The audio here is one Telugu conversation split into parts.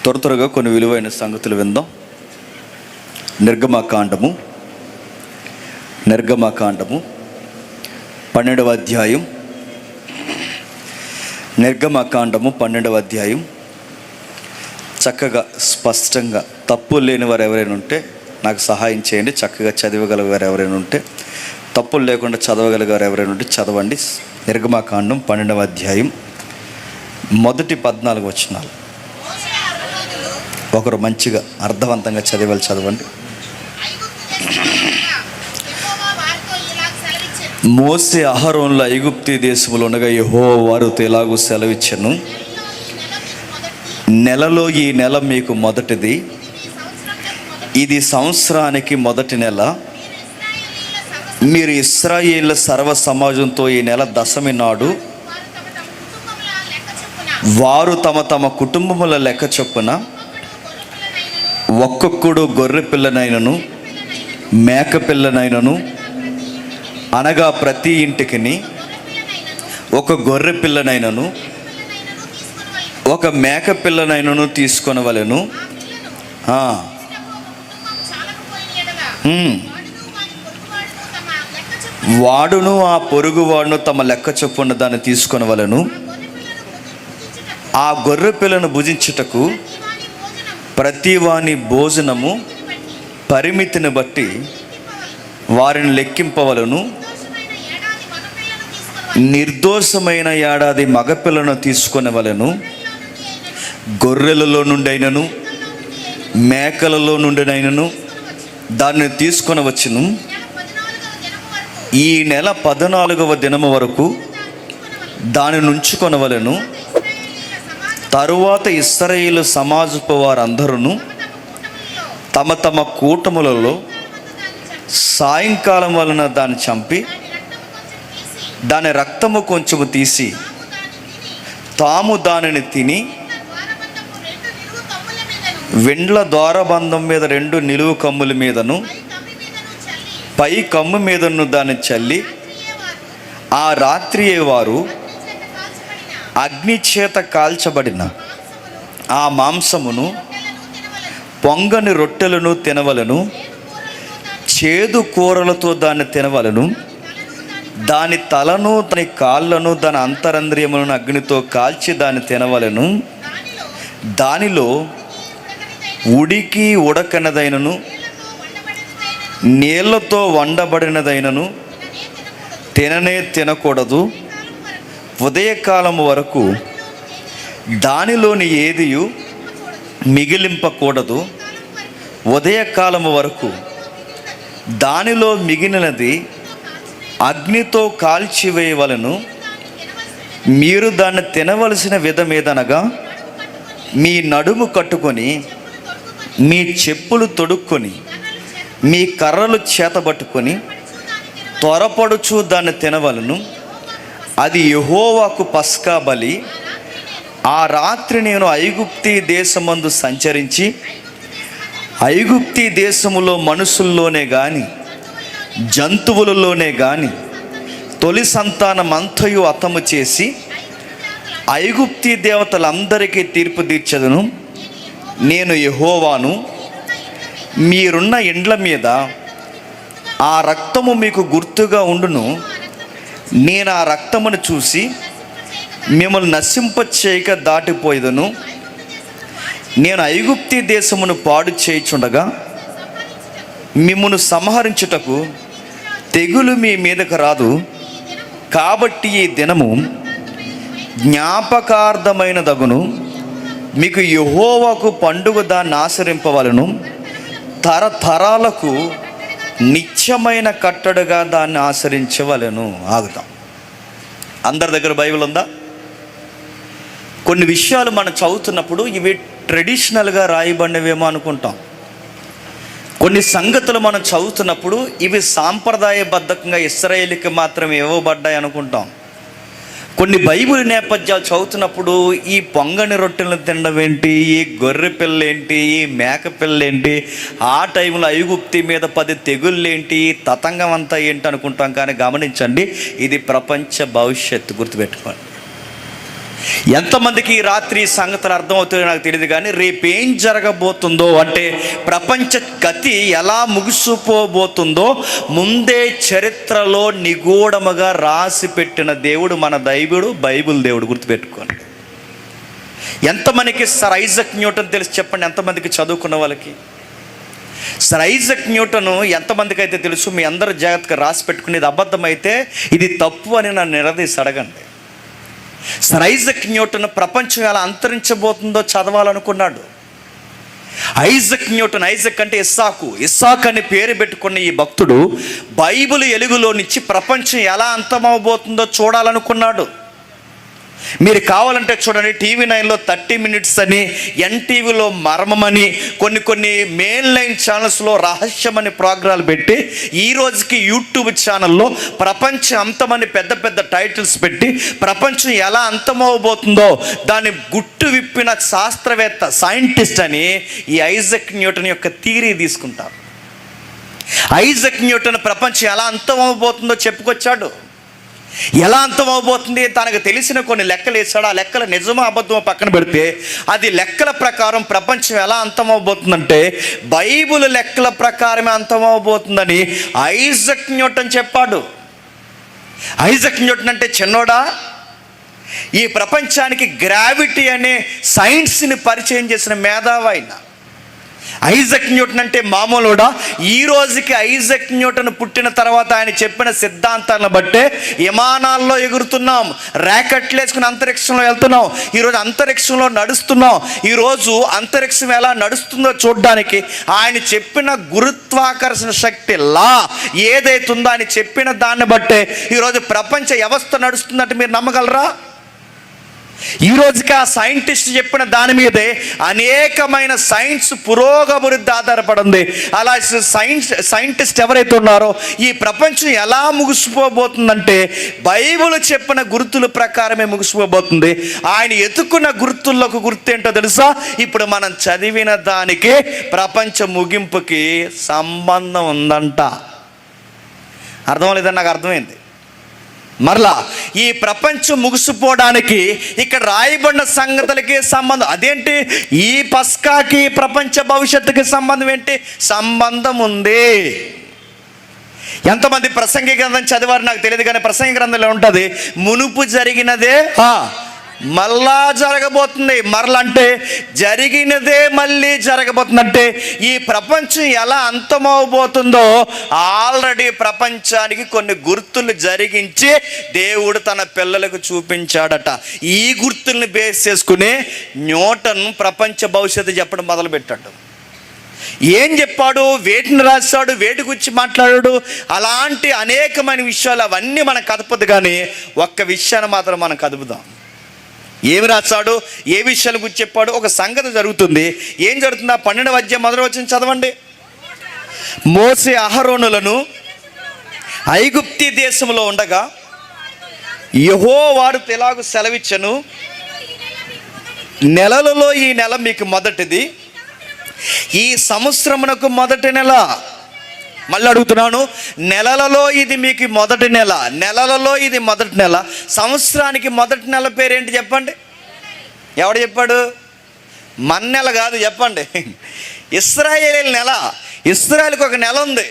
త్వరగా కొన్ని విలువైన సంగతులు విందాం. నిర్గమకాండము 12వ అధ్యాయం. నిర్గమకాండము 12వ అధ్యాయం. చక్కగా స్పష్టంగా తప్పులు లేని వారు ఎవరైనా ఉంటే నాకు సహాయం చేయండి. చక్కగా చదవగలిగారు ఎవరైనా ఉంటే, తప్పులు లేకుండా చదవగలిగారు ఎవరైనా ఉంటే చదవండి. నిర్గమకాండం 12వ అధ్యాయం మొదటి 14 వచనాలు. ఒకరు మంచిగా అర్థవంతంగా చదవండి. మోసే అహరోనుల ఐగుప్తు దేశములో ఉండగా యెహోవా వారితో ఇలాగూ సెలవిచ్చెను, నెలలో ఈ నెల మీకు మొదటిది, ఇది సంవత్సరానికి మొదటి నెల. మీరు ఇశ్రాయేలు సర్వ సమాజంతో ఈ నెల దశమి నాడు వారు తమ తమ కుటుంబముల లెక్క చొప్పున ఒక్కొక్కడు గొర్రె పిల్లనైనను మేక పిల్లనైనను, అనగా ప్రతి ఇంటికి ఒక గొర్రె పిల్లనైనను ఒక మేక పిల్లనైనను తీసుకొనవలెను. వాడును ఆ పొరుగు వాడును తమ లెక్క చొప్పున దాన్ని తీసుకొనవలెను. ఆ గొర్రె పిల్లను భుజించుటకు ప్రతి వాని భోజనము పరిమితిని బట్టి వారిని లెక్కింపవలను. నిర్దోషమైన ఏడాది మగపిల్లను తీసుకొనవలెను. గొర్రెలలో నుండైనను మేకలలో నుండినైనను దాన్ని తీసుకొనవచ్చును. ఈ నెల 14వ దినము వరకు దానిని ఉంచుకొనవలెను. తరువాత ఇశ్రాయేలు సమాజపు వారందరూ తమ తమ కూటములలో సాయంకాలం వలన దాన్ని చంపి దాని రక్తము కొంచెము తీసి తాము దానిని తిని వెండ్ల ద్వారబంధం మీద 2 నిలువు కమ్ముల మీదను పై కమ్ము మీదను దాన్ని చల్లి ఆ రాత్రియే వారు అగ్ని చేత కాల్చబడిన ఆ మాంసమును పొంగని రొట్టెలను తినవలను. చేదు కూరలతో దాన్ని తినవలను. దాని తలను దాని కాళ్ళను దాని అంతరంద్రియములను అగ్నితో కాల్చి దాన్ని తినవలను. దానిలో ఉడకనదైనను నీళ్లతో వండబడినదైనను తినకూడదు. ఉదయకాలము వరకు దానిలోని ఏదియు మిగిలింపకూడదు. ఉదయకాలము వరకు దానిలో మిగిలినది అగ్నితో కాల్చివేయవలను. మీరు దాన్ని తినవలసిన విధమేదనగా మీ నడుము కట్టుకొని మీ చెప్పులు తొడుక్కొని మీ కర్రలు చేతబట్టుకొని త్వరపడుచు దాన్ని తినవలను. అది యెహోవాకు పస్కా బలి. ఆ రాత్రి నేను ఐగుప్తీ దేశమందు సంచరించి ఐగుప్తీ దేశములో మనుషుల్లోనే గాని జంతువులలోనే గాని తొలి సంతానమంతయు హతము చేసి ఐగుప్తీ దేవతలందరికీ తీర్పు తీర్చెదను. నేను యెహోవాను. మీరున్న ఇండ్ల మీద ఆ రక్తము మీకు గుర్తుగా ఉండును. నేను ఆ రక్తమును చూసి మిమ్మల్ని నశింపచేయక దాటిపోయేదను. నేను ఐగుప్తీ దేశమును పాడు చేయుచుండగా మిమ్మును సంహరించుటకు తెగులు మీ మీదకు రాదు. కాబట్టి ఈ దినము జ్ఞాపకార్థమైనదగును. మీకు యెహోవాకు పండుగ దాన్ని ఆచరింపవలను. తరతరాలకు నిత్యమైన కట్టడగా దాన్ని ఆచరించవలను. ఆగుతాం. అందరి దగ్గర బైబిల్ ఉందా? కొన్ని విషయాలు మనం చదువుతున్నప్పుడు ఇవి ట్రెడిషనల్గా రాయబడినవేమో అనుకుంటాం. కొన్ని సంగతులు మనం చదువుతున్నప్పుడు ఇవి సాంప్రదాయబద్ధంగా ఇశ్రాయేలుకి మాత్రమే ఇవ్వబడ్డాయి అనుకుంటాం. కొన్ని బైబిల్ నేపథ్యాలు చదువుతున్నప్పుడు ఈ పొంగని రొట్టెలను తినడం ఏంటి, ఈ గొర్రె పిల్ల ఏంటి, ఈ మేక పిల్ల ఏంటి, ఆ టైంలో ఐగుప్తి మీద 10 తెగుళ్ళు ఏంటి, తతంగం అంతా ఏంటి అనుకుంటాం. కానీ గమనించండి, ఇది ప్రపంచ భవిష్యత్తు. గుర్తుపెట్టుకోండి. ఎంతమందికి ఈ రాత్రి ఈ సంగతులు అర్థమవుతుందో నాకు తెలియదు, కానీ రేపేం జరగబోతుందో అంటే ప్రపంచ గతి ఎలా ముగిసిపోబోతుందో ముందే చరిత్రలో నిగూఢముగా రాసి పెట్టిన దేవుడు మన దైవుడు, బైబిల్ దేవుడు. గుర్తుపెట్టుకోండి. ఎంతమందికి సర్ ఐజక్ న్యూటన్ తెలుసు చెప్పండి? ఎంతమందికి చదువుకున్న వాళ్ళకి సర్ ఐజక్ న్యూటన్ ఎంతమందికి అయితే తెలుసు? మీ అందరూ జాగ్రత్తగా రాసి పెట్టుకునేది అబద్ధమైతే ఇది తప్పు అని నన్ను నిలదీసి అడగండి. సర్ ఐజక్ న్యూటన్ ప్రపంచం ఎలా అంతరించబోతుందో చదవాలనుకున్నాడు. ఐజక్ న్యూటన్, ఐజక్ అంటే ఇస్సాకు అని పేరు పెట్టుకున్న ఈ భక్తుడు బైబిల్ ఎలుగులో నుంచి ప్రపంచం ఎలా అంతమవబోతుందో చూడాలనుకున్నాడు. మీరు కావాలంటే చూడండి, టీవీ 9లో 30 Minutes అని, ఎన్టీవీలో మర్మమని, కొన్ని మెయిన్ లైన్ ఛానల్స్లో రహస్యమని ప్రోగ్రాలు పెట్టి, ఈ రోజుకి యూట్యూబ్ ఛానల్లో ప్రపంచం అంతమని పెద్ద టైటిల్స్ పెట్టి ప్రపంచం ఎలా అంతమవబోతుందో దాన్ని గుట్టు విప్పిన శాస్త్రవేత్త, సైంటిస్ట్ అని ఈ ఐజక్ న్యూటన్ యొక్క థియరీ తీసుకుంటారు. ఐజక్ న్యూటన్ ప్రపంచం ఎలా అంతమవబోతుందో చెప్పుకొచ్చాడు. ఎలా అంతమవబోతుంది తనకు తెలిసిన కొన్ని లెక్కలు వేసాడు. ఆ లెక్కలు నిజమో అబద్ధమో పక్కన పెడితే అది లెక్కల ప్రకారం ప్రపంచం ఎలా అంతమవబోతుందంటే బైబిల్ లెక్కల ప్రకారమే అంతమవబోతుందని ఐజక్ న్యూటన్ చెప్పాడు. ఐజక్ న్యూటన్ అంటే చిన్నోడా? ఈ ప్రపంచానికి గ్రావిటీ అనే సైన్స్ని పరిచయం చేసిన మేధావి ఆయన. ఐజక్ న్యూటన్ అంటే మామూలుడా? ఈ రోజుకి ఐజక్ న్యూటన్ పుట్టిన తర్వాత ఆయన చెప్పిన సిద్ధాంతాలను బట్టే విమానాల్లో ఎగురుతున్నాం, ర్యాకెట్లు వేసుకుని అంతరిక్షంలో వెళ్తున్నాం, ఈరోజు అంతరిక్షంలో నడుస్తున్నాం. ఈరోజు అంతరిక్షం ఎలా నడుస్తుందో చూడడానికి ఆయన చెప్పిన గురుత్వాకర్షణ శక్తి లా ఏదైతుందో ఆయన చెప్పిన దాన్ని బట్టే ఈరోజు ప్రపంచ వ్యవస్థ నడుస్తుందంటే మీరు నమ్మగలరా? ఈ రోజుకి ఆ సైంటిస్ట్ చెప్పిన దాని మీదే అనేకమైన సైన్స్ పురోగమృద్ధి ఆధారపడింది. అలా సైంటిస్ట్ ఎవరైతే ఉన్నారో ఈ ప్రపంచం ఎలా ముగిసిపోబోతుందంటే బైబిల్ చెప్పిన గుర్తుల ప్రకారమే ముగిసిపోబోతుంది. ఆయన ఎత్తుకున్న గుర్తుల్లోకి గుర్తు ఏంటో తెలుసా? ఇప్పుడు మనం చదివిన దానికి ప్రపంచ ముగింపుకి సంబంధం ఉందంట. అర్థమలేదని నాకు అర్థమైంది. మరలా ఈ ప్రపంచం ముగిసిపోవడానికి ఇక్కడ రాయబడిన సంగతులకి సంబంధం. అదేంటి? ఈ పస్కాకి ప్రపంచ భవిష్యత్తుకి సంబంధం ఏంటి? సంబంధం ఉంది. ఎంతమంది ప్రసంగి గ్రంథం చదివారు నాకు తెలియదు, కానీ ప్రసంగి గ్రంథంలో ఉంటుంది మునుపు జరిగినదే మళ్ళా జరగబోతుంది. మరలంటే జరిగినదే మళ్ళీ జరగబోతుందంటే ఈ ప్రపంచం ఎలా అంతమవబోతుందో ఆల్రెడీ ప్రపంచానికి కొన్ని గుర్తులు జరిగించి దేవుడు తన పిల్లలకు చూపించాడట. ఈ గుర్తుల్ని బేస్ చేసుకుని న్యూటన్ ప్రపంచ భవిష్యత్తు చెప్పడం మొదలుపెట్టాడు. ఏం చెప్పాడు, వేటిని రాశాడు, వేటి గురించి మాట్లాడాడు, అలాంటి అనేకమైన విషయాలు అవన్నీ మనకు కదపదు. కానీ ఒక్క విషయాన్ని మాత్రం మనం కదుపుదాం. ఏమి రాశాడు, ఏ విషయాల గురించి చెప్పాడు? ఒక సంగతి జరుగుతుంది. ఏం జరుగుతుందో 12వ అధ్యాయం 1వ వచనం చదవండి. మోసే అహరోనులను ఐగుప్తి దేశంలో ఉండగా యెహోవా ఎలాగూ సెలవిచ్చెను, నెలలలో ఈ నెల మీకు మొదటిది, ఈ సంవత్సరమునకు మొదటి నెల. మళ్ళీ అడుగుతున్నాను, నెలలలో ఇది మీకు మొదటి నెల, నెలలలో ఇది మొదటి నెల. సంవత్సరానికి మొదటి నెల పేరేంటి చెప్పండి? ఎవడు చెప్పాడు? మన నెల కాదు, చెప్పండి. ఇశ్రాయేలు నెల. ఇశ్రాయేలుకి ఒక నెల ఉంది.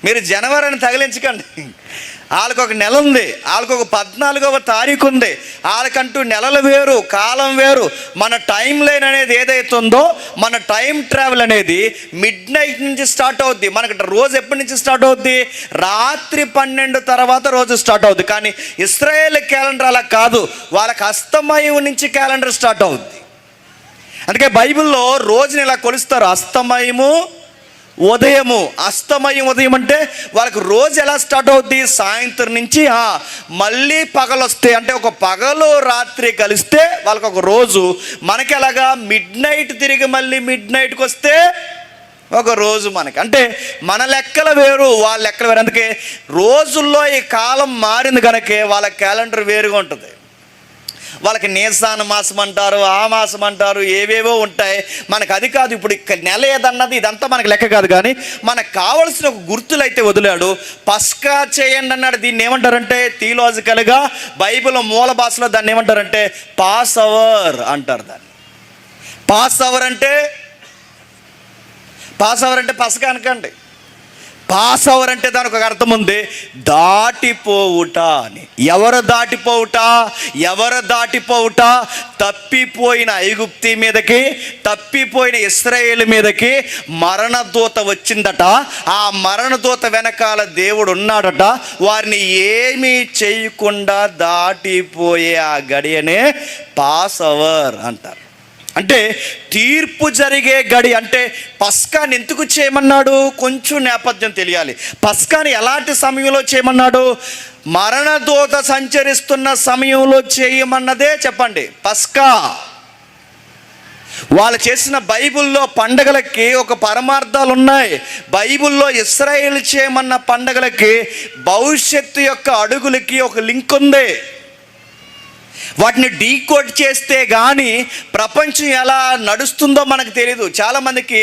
మీరు జనవరిని తగిలించకండి. వాళ్ళకు ఒక నెల ఉంది, వాళ్ళకు ఒక 14వ తారీఖు ఉంది. వాళ్ళకంటూ నెలలు వేరు, కాలం వేరు. మన టైం లైన్ అనేది ఏదైతే ఉందో, మన టైం ట్రావెల్ అనేది మిడ్నైట్ నుంచి స్టార్ట్ అవుద్ది. మనకి రోజు ఎప్పటి నుంచి స్టార్ట్ అవుద్ది? రాత్రి 12 తర్వాత రోజు స్టార్ట్ అవుద్ది. కానీ ఇశ్రాయేల్ క్యాలెండర్ అలా కాదు, వాళ్ళకి అస్తమయం నుంచి క్యాలెండర్ స్టార్ట్ అవుద్ది. అందుకే బైబిల్లో రోజుని ఇలా కొలుస్తారు, అస్తమయము ఉదయము. అస్తమయం ఉదయం అంటే వాళ్ళకి రోజు ఎలా స్టార్ట్ అవుద్ది? సాయంత్రం నుంచి మళ్ళీ పగలు వస్తాయి. అంటే ఒక పగలు రాత్రి కలిస్తే వాళ్ళకి ఒక రోజు. మనకి ఎలాగా మిడ్నైట్ తిరిగి మళ్ళీ మిడ్నైట్కి వస్తే ఒక రోజు మనకి. అంటే మన లెక్కలు వేరు, వాళ్ళ లెక్కలు వేరు. అందుకే రోజుల్లో ఈ కాలం మారింది కనుకే వాళ్ళ క్యాలెండర్ వేరుగా ఉంటుంది. వాళ్ళకి నీసాన మాసం అంటారు, ఆ మాసం అంటారు, ఏవేవో ఉంటాయి. మనకు అది కాదు. ఇప్పుడు నెల ఏదన్నది ఇదంతా మనకు లెక్క కాదు. కానీ మనకు కావలసిన ఒక గుర్తులు అయితే వదిలాడు. పస్కా చేయండి అన్నాడు. దీన్ని ఏమంటారంటే థియలాజికల్గా బైబిల్ మూల భాషలో దాన్ని ఏమంటారంటే పాస్ అవర్ అంటారు. దాన్ని పాస్ అవర్ అంటే పస్కా అనకండి. పాస్ అవర్ అంటే దానికి ఒక అర్థం ఉంది, దాటిపోవుట అని. ఎవరు దాటిపోవుట? తప్పిపోయిన ఐగుప్తి మీదకి, తప్పిపోయిన ఇశ్రాయేలు మీదకి మరణదూత వచ్చిందట. ఆ మరణదూత వెనకాల దేవుడు ఉన్నాడట. వారిని ఏమీ చేయకుండా దాటిపోయే ఆ గడియనే పాస్ అవర్ అంటారు. అంటే తీర్పు జరిగే గడి. అంటే పస్కాని ఎందుకు చేయమన్నాడు? కొంచెం నేపథ్యం తెలియాలి. పస్కాని ఎలాంటి సమయంలో చేయమన్నాడు? మరణదూత సంచరిస్తున్న సమయంలో చేయమన్నదే చెప్పండి పస్కా. వాళ్ళు చేసిన బైబిల్లో పండగలకి ఒక పరమార్థాలు ఉన్నాయి. బైబిల్లో ఇశ్రాయేలు చేయమన్న పండగలకి భవిష్యత్తు యొక్క అడుగులకి ఒక లింక్ ఉంది. వాటిని డీకోడ్ చేస్తే కానీ ప్రపంచం ఎలా నడుస్తుందో మనకు తెలియదు. చాలామందికి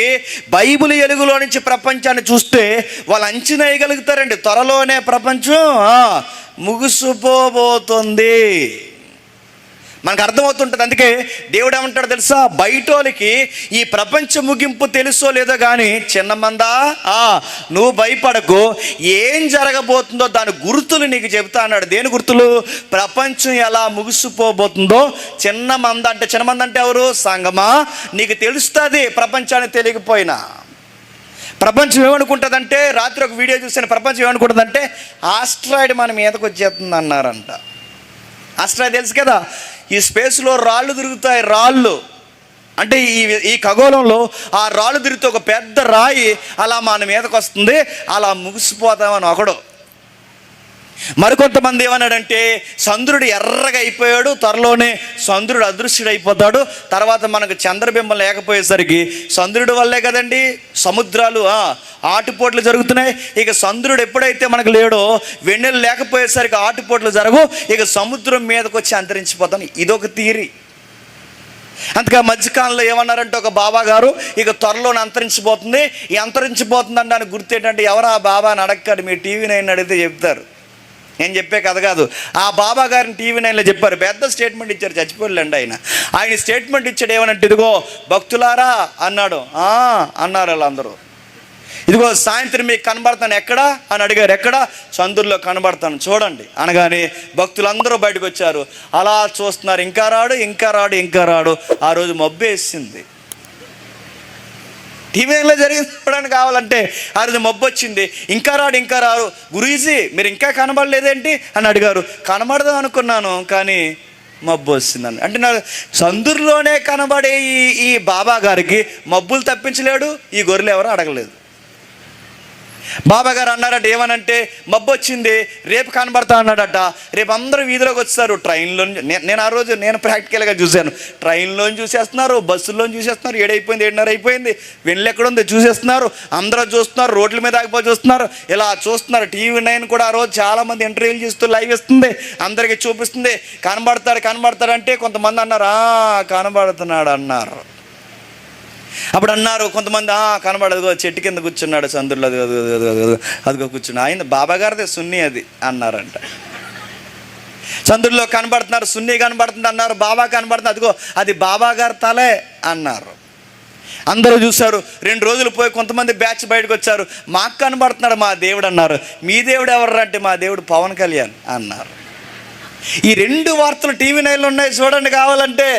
బైబిల్ ఎలుగులో నుంచి ప్రపంచాన్ని చూస్తే వాళ్ళు అంచనా వేయగలుగుతారండి. త్వరలోనే ప్రపంచం ముగిసిపోబోతుంది, మనకు అర్థమవుతుంటుంది. అందుకే దేవుడు ఏమంటాడు తెలుసా? బయటోళ్ళకి ఈ ప్రపంచ ముగింపు తెలుసో లేదో కానీ చిన్న మందా నువ్వు భయపడకు, ఏం జరగబోతుందో దాని గుర్తులు నీకు చెబుతా అన్నాడు. దేని గుర్తులు? ప్రపంచం ఎలా ముగిసిపోబోతుందో చిన్న మంద అంటే ఎవరు? సంగమా, నీకు తెలుస్తుంది. ప్రపంచాన్ని తెలియకపోయినా ప్రపంచం ఏమనుకుంటుందంటే, రాత్రి ఒక వీడియో చూసాను, ప్రపంచం ఏమనుకుంటుందంటే ఆస్ట్రాయిడ్ మన మీదకి వచ్చేస్తుంది అన్నారంట. ఆస్ట్రాయిడ్ తెలుసు కదా, ఈ స్పేస్లో రాళ్ళు తిరుగుతాయి. రాళ్ళు అంటే ఈ ఖగోళంలో ఆ రాళ్ళు తిరిగితే ఒక పెద్ద రాయి అలా మన మీదకి వస్తుంది, అలా ముగిసిపోతామని ఒకడు. మరికొంతమంది ఏమన్నాడంటే చంద్రుడు ఎర్రగా అయిపోయాడు, త్వరలోనే చంద్రుడు అదృశ్యుడైపోతాడు. తర్వాత మనకు చంద్రబింబం లేకపోయేసరికి చంద్రుడి వల్లే కదండి సముద్రాలు ఆటుపోట్లు జరుగుతున్నాయి. ఇక చంద్రుడు ఎప్పుడైతే మనకు లేడో, వెన్నెలు లేకపోయేసరికి ఆటుపోట్లు జరగు, ఇక సముద్రం మీదకి వచ్చి అంతరించిపోతాను. ఇదొక థియరీ. అందుకే మధ్యకాలంలో ఏమన్నారంటే ఒక బాబా గారు ఇక త్వరలోనే అంతరించిపోతుంది. ఈ అంతరించిపోతుంది అనడానికి గుర్తు ఏంటంటే, ఎవరు ఆ బాబా అని అడగండి, మీరు టీవీ నైన్ అడిగితే చెప్తారు. నేను చెప్పే కథ కాదు. ఆ బాబా గారిని టీవీ నైన్లో చెప్పారు. పెద్ద స్టేట్మెంట్ ఇచ్చారు, చచ్చిపోలేండి ఆయన స్టేట్మెంట్ ఇచ్చాడు. ఏమనంటే, ఇదిగో భక్తులారా అన్నాడు. అన్నారు వాళ్ళందరూ. ఇదిగో సాయంత్రం మీకు కనబడతాను. ఎక్కడా అని అడిగారు. ఎక్కడ? చంద్రుల్లో కనబడతాను చూడండి అనగానే భక్తులందరూ బయటకు వచ్చారు. అలా చూస్తున్నారు. ఇంకా రాడు. ఆ రోజు మబ్బేసింది. టీవీలో జరిగింది చూడడానికి కావాలంటే ఆ రోజు మబ్బు వచ్చింది. ఇంకా రారు. గురూజీ మీరు ఇంకా కనబడలేదేంటి అని అడిగారు. కనబడదాం అనుకున్నాను కానీ మబ్బు వస్తుందని. అంటే నా చంద్రుల్లోనే కనబడే ఈ బాబా గారికి మబ్బులు తప్పించలేడు, ఈ గొర్రెలు ఎవరు అడగలేదు. బాబా గారు అన్నారట, ఏమనంటే మబ్బు వచ్చింది, రేపు కనబడతా అన్నాడట. రేపు అందరూ వీధిలోకి వచ్చేస్తారు. ట్రైన్లో నేను ఆ రోజు ప్రాక్టికల్గా చూశాను. ట్రైన్లో చూసేస్తున్నారు, బస్సుల్లో చూసేస్తున్నారు. 7:30 అయిపోయింది. వెన్నెల ఎక్కడుంది చూసేస్తున్నారు. అందరూ చూస్తున్నారు, రోడ్ల మీద ఆగిపోయి చూస్తున్నారు. ఇలా చూస్తున్నారు. టీవీ నైన్ కూడా ఆ రోజు చాలామంది ఇంటర్వ్యూలు చేస్తూ లైవ్ ఇస్తుంది, అందరికీ చూపిస్తుంది. కనబడతాడు అంటే కొంతమంది అన్నారు కనబడుతున్నాడు అన్నారు. అప్పుడు అన్నారు కొంతమంది కనబడదు, చెట్టు కింద కూర్చున్నాడు చంద్రులు, అదిగో కూర్చున్నా. ఆయన బాబా గారిదే సున్ని అది అన్నారంట. చంద్రుల్లో కనబడుతున్నారు, సున్ని కనబడుతుంది అన్నారు. బాబా కనబడుతుంది, అదిగో అది బాబా గారి తలే అన్నారు. అందరూ చూశారు. 2 రోజులు పోయి కొంతమంది బ్యాచ్ బయటకు వచ్చారు. మాకు కనబడుతున్నాడు మా దేవుడు అన్నారు. మీ దేవుడు ఎవరు అంటే, మా దేవుడు పవన్ కళ్యాణ్ అన్నారు. ఈ 2 వార్తలు టీవీ నైన్లో ఉన్నాయి చూడండి కావాలంటే.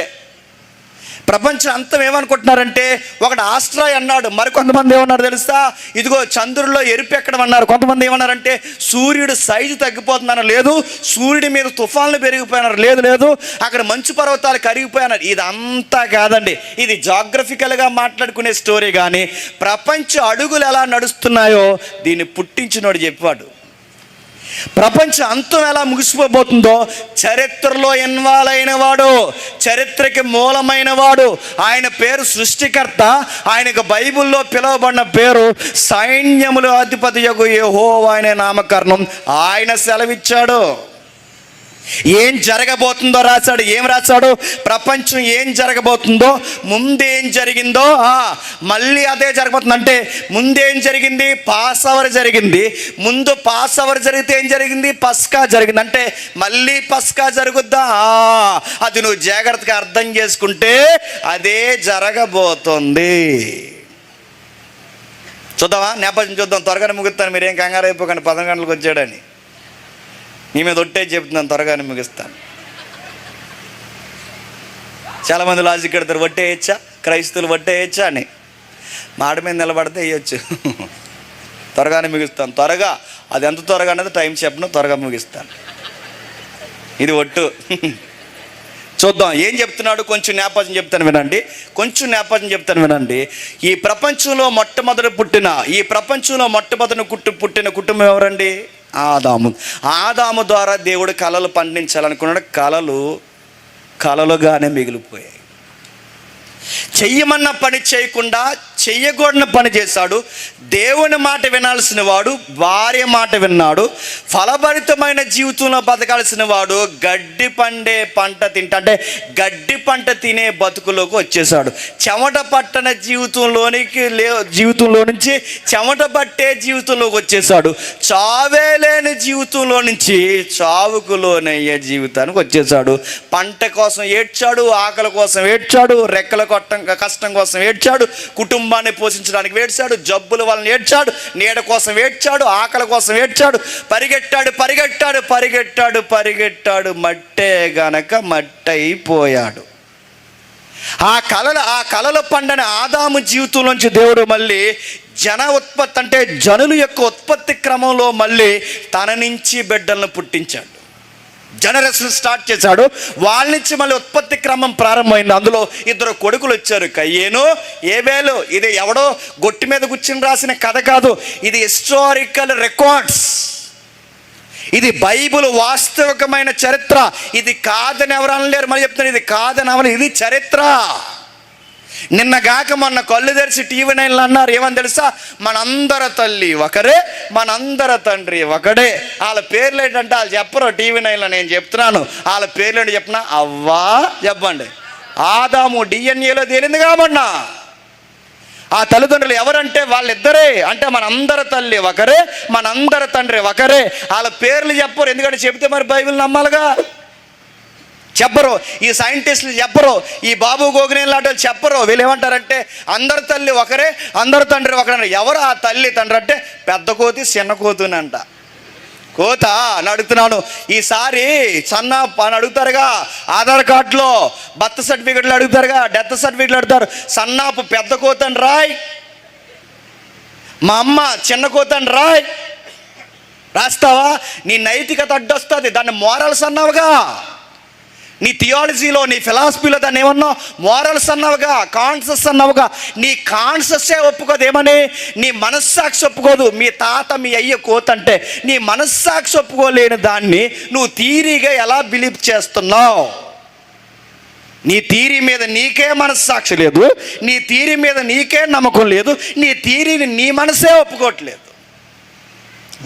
ప్రపంచం అంతం ఏమనుకుంటున్నారంటే, ఒకటి ఆస్ట్రాయ్ అన్నాడు, మరికొంతమంది ఏమన్నారు తెలుసా? ఇదిగో చంద్రుల్లో ఎరుపు ఎక్కడం అన్నారు. కొంతమంది ఏమన్నారంటే సూర్యుడు సైజు తగ్గిపోతుందన్నారు. లేదు. సూర్యుడి మీద తుఫాన్లు పెరిగిపోయినారు. లేదు. అక్కడ మంచు పర్వతాలు కరిగిపోయినారు. ఇదంతా కాదండి, ఇది జాగ్రఫికల్గా మాట్లాడుకునే స్టోరీ. కానీ ప్రపంచ అడుగులు ఎలా నడుస్తున్నాయో దీన్ని పుట్టించినోడు చెప్పాడు. ప్రపంచం అంతం ఎలా ముగిసిపోబోతుందో చరిత్రలో ఇన్వాల్వ్ అయిన వాడు, చరిత్రకి మూలమైన వాడు, ఆయన పేరు సృష్టికర్త. ఆయనకు బైబిల్లో పిలువబడిన పేరు సైన్యముల అధిపతి యెహోవా అనే నామకరణం. ఆయన సెలవిచ్చాడు. ఏం జరగబోతుందో రాశాడు. ఏం రాశాడు? ప్రపంచం ఏం జరగబోతుందో, ముందేం జరిగిందో మళ్ళీ అదే జరగబోతుంది. అంటే ముందేం జరిగింది? పాస్ అవర్ జరిగింది. ముందు పాస్ అవర్ జరిగితే ఏం జరిగింది? పస్కా జరిగింది. అంటే మళ్ళీ పస్కా జరుగుద్దా? అది నువ్వు జాగ్రత్తగా అర్థం చేసుకుంటే అదే జరగబోతుంది. చూద్దామా? నేపథ్యం చూద్దాం. త్వరగానే ముగిస్తాను, మీరేం కంగారు అయిపోకండి. 11 గంటలకు వచ్చాడని నీ మీద ఒట్టే చెప్తున్నాను, త్వరగానే ముగిస్తాను. చాలామంది లాజిక్ కడతారు, వట్టేయచ్చా, క్రైస్తవులు వట్టేయచ్చా అని. మాట మీద నిలబడితే వేయచ్చు. త్వరగానే ముగిస్తాను. త్వరగా, అది ఎంత త్వరగా అనేది టైం చెప్పను, త్వరగా ముగిస్తాను. ఇది ఒట్టు. చూద్దాం ఏం చెప్తున్నాడు. కొంచెం నేపథ్యం చెప్తాను వినండి. ఈ ప్రపంచంలో మొట్టమొదటి పుట్టిన కుటుంబం ఎవరండి? ఆదాము ద్వారా దేవుడు కళలు పండించాలనుకున్నాడు. కళలుగానే మిగిలిపోయాయి. చెయ్యమన్న పని చేయకుండా చెయ్యకూడని పని చేశాడు. దేవుని మాట వినాల్సిన వాడు భార్య మాట విన్నాడు. ఫలభరితమైన జీవితంలో బతకాల్సిన వాడు గడ్డి పండే పంట అంటే గడ్డి పంట తినే బతుకులోకి వచ్చేసాడు. చెమట పట్టణ జీవితంలో నుంచి చెమట పట్టే జీవితంలోకి వచ్చేసాడు. చావే లేని జీవితంలో నుంచి చావుకు లోనయ్యే జీవితానికి వచ్చేసాడు. పంట కోసం ఏడ్చాడు, ఆకలి కోసం ఏడ్చాడు, రెక్కల కష్టం కోసం ఏడ్చాడు, కుటుంబాన్ని పోషించడానికి ఏడ్చాడు, జబ్బుల వలన ఏడ్చాడు, నీడ కోసం ఏడ్చాడు, ఆకలి కోసం ఏడ్చాడు. పరిగెట్టాడు, మట్టే గనక మట్టయిపోయాడు. ఆ కలల పండని ఆదాము జీవితంలోంచి దేవుడు మళ్ళీ జనుల యొక్క ఉత్పత్తి క్రమంలో మళ్ళీ తన నుంచి బిడ్డలను పుట్టించాడు. జనరేషన్ స్టార్ట్ చేశాడు. వాళ్ళ నుంచి మళ్ళీ ఉత్పత్తి క్రమం ప్రారంభమైంది. అందులో 2 కొడుకులు వచ్చారు, కయ్యేను, ఏబేలు. ఇది ఎవడో గొట్టి మీద కూర్చుని రాసిన కథ కాదు, ఇది హిస్టారికల్ రికార్డ్స్. ఇది బైబిల్ వాస్తవికమైన చరిత్ర. ఇది కాదని ఎవరు అనలేరు. మళ్ళీ చెప్తున్నారు, ఇది కాదని ఎవరు, ఇది చరిత్ర. నిన్నగాక మొన్న కళ్ళు తెరిచి టీవీ 9లో అన్నారు, ఏమని తెలుసా? మనందరి తల్లి ఒకరే, మనందరి తండ్రి ఒకడే. వాళ్ళ పేర్లు ఏంటంటే వాళ్ళు చెప్పరు టీవీ 9లో, నేను చెప్తున్నాను. వాళ్ళ పేర్లు ఏంటి చెప్పిన? అవ్వా చెప్పండి, ఆదాము. డిఎన్ఏలో తేలింది కాబన్నా. ఆ తల్లిదండ్రులు ఎవరంటే వాళ్ళిద్దరే. అంటే మనందరి తల్లి ఒకరే, మనందరి తండ్రి ఒకరే. వాళ్ళ పేర్లు చెప్పరు, ఎందుకంటే చెబితే మరి బైబిల్ నమ్మాలిగా. చెప్పరు, ఈ సైంటిస్టులు చెప్పరు, ఈ బాబు గోగినేని లాంటి వాళ్ళు చెప్పరు. వీళ్ళు ఏమంటారంటే అందరి తల్లి ఒకరే, అందరి తండ్రి ఒకరే. ఎవరు ఆ తల్లి తండ్రి అంటే పెద్ద కోతి చిన్న కోతునంట. కోత అని అడుగుతున్నాను. ఈసారి అని అడుగుతారుగా, ఆధార్ కార్డులో, బర్త్ సర్టిఫికెట్లు అడుగుతారుగా, డెత్ సర్టిఫికెట్లు అడుగుతారు. సన్నాపు పెద్ద కోతని రాయ్, మా అమ్మ చిన్న కోతని రాయ్. రాస్తావా? నీ నైతికత అడ్డొస్తుంది. దాన్ని మోరల్స్ అన్నావుగా. నీ థియాలజీలో, నీ ఫిలాసఫీలో దాన్ని ఏమన్నావు? మోరల్స్ అన్నావుగా, కాన్షియస్ అన్నావుగా. నీ కాన్షియస్సే ఒప్పుకోదు. ఏమని? నీ మనస్సాక్షి ఒప్పుకోదు. మీ తాత మీ అయ్య కోతంటే నీ మనస్సాక్షి ఒప్పుకోలేని దాన్ని నువ్వు థీరీగా ఎలా బిలీవ్ చేస్తున్నావు? నీ థీరీ మీద నీకే మనస్సాక్షి లేదు, నీ థీరీ మీద నీకే నమ్మకం లేదు, నీ థీరీని నీ మనసే ఒప్పుకోవట్లేదు.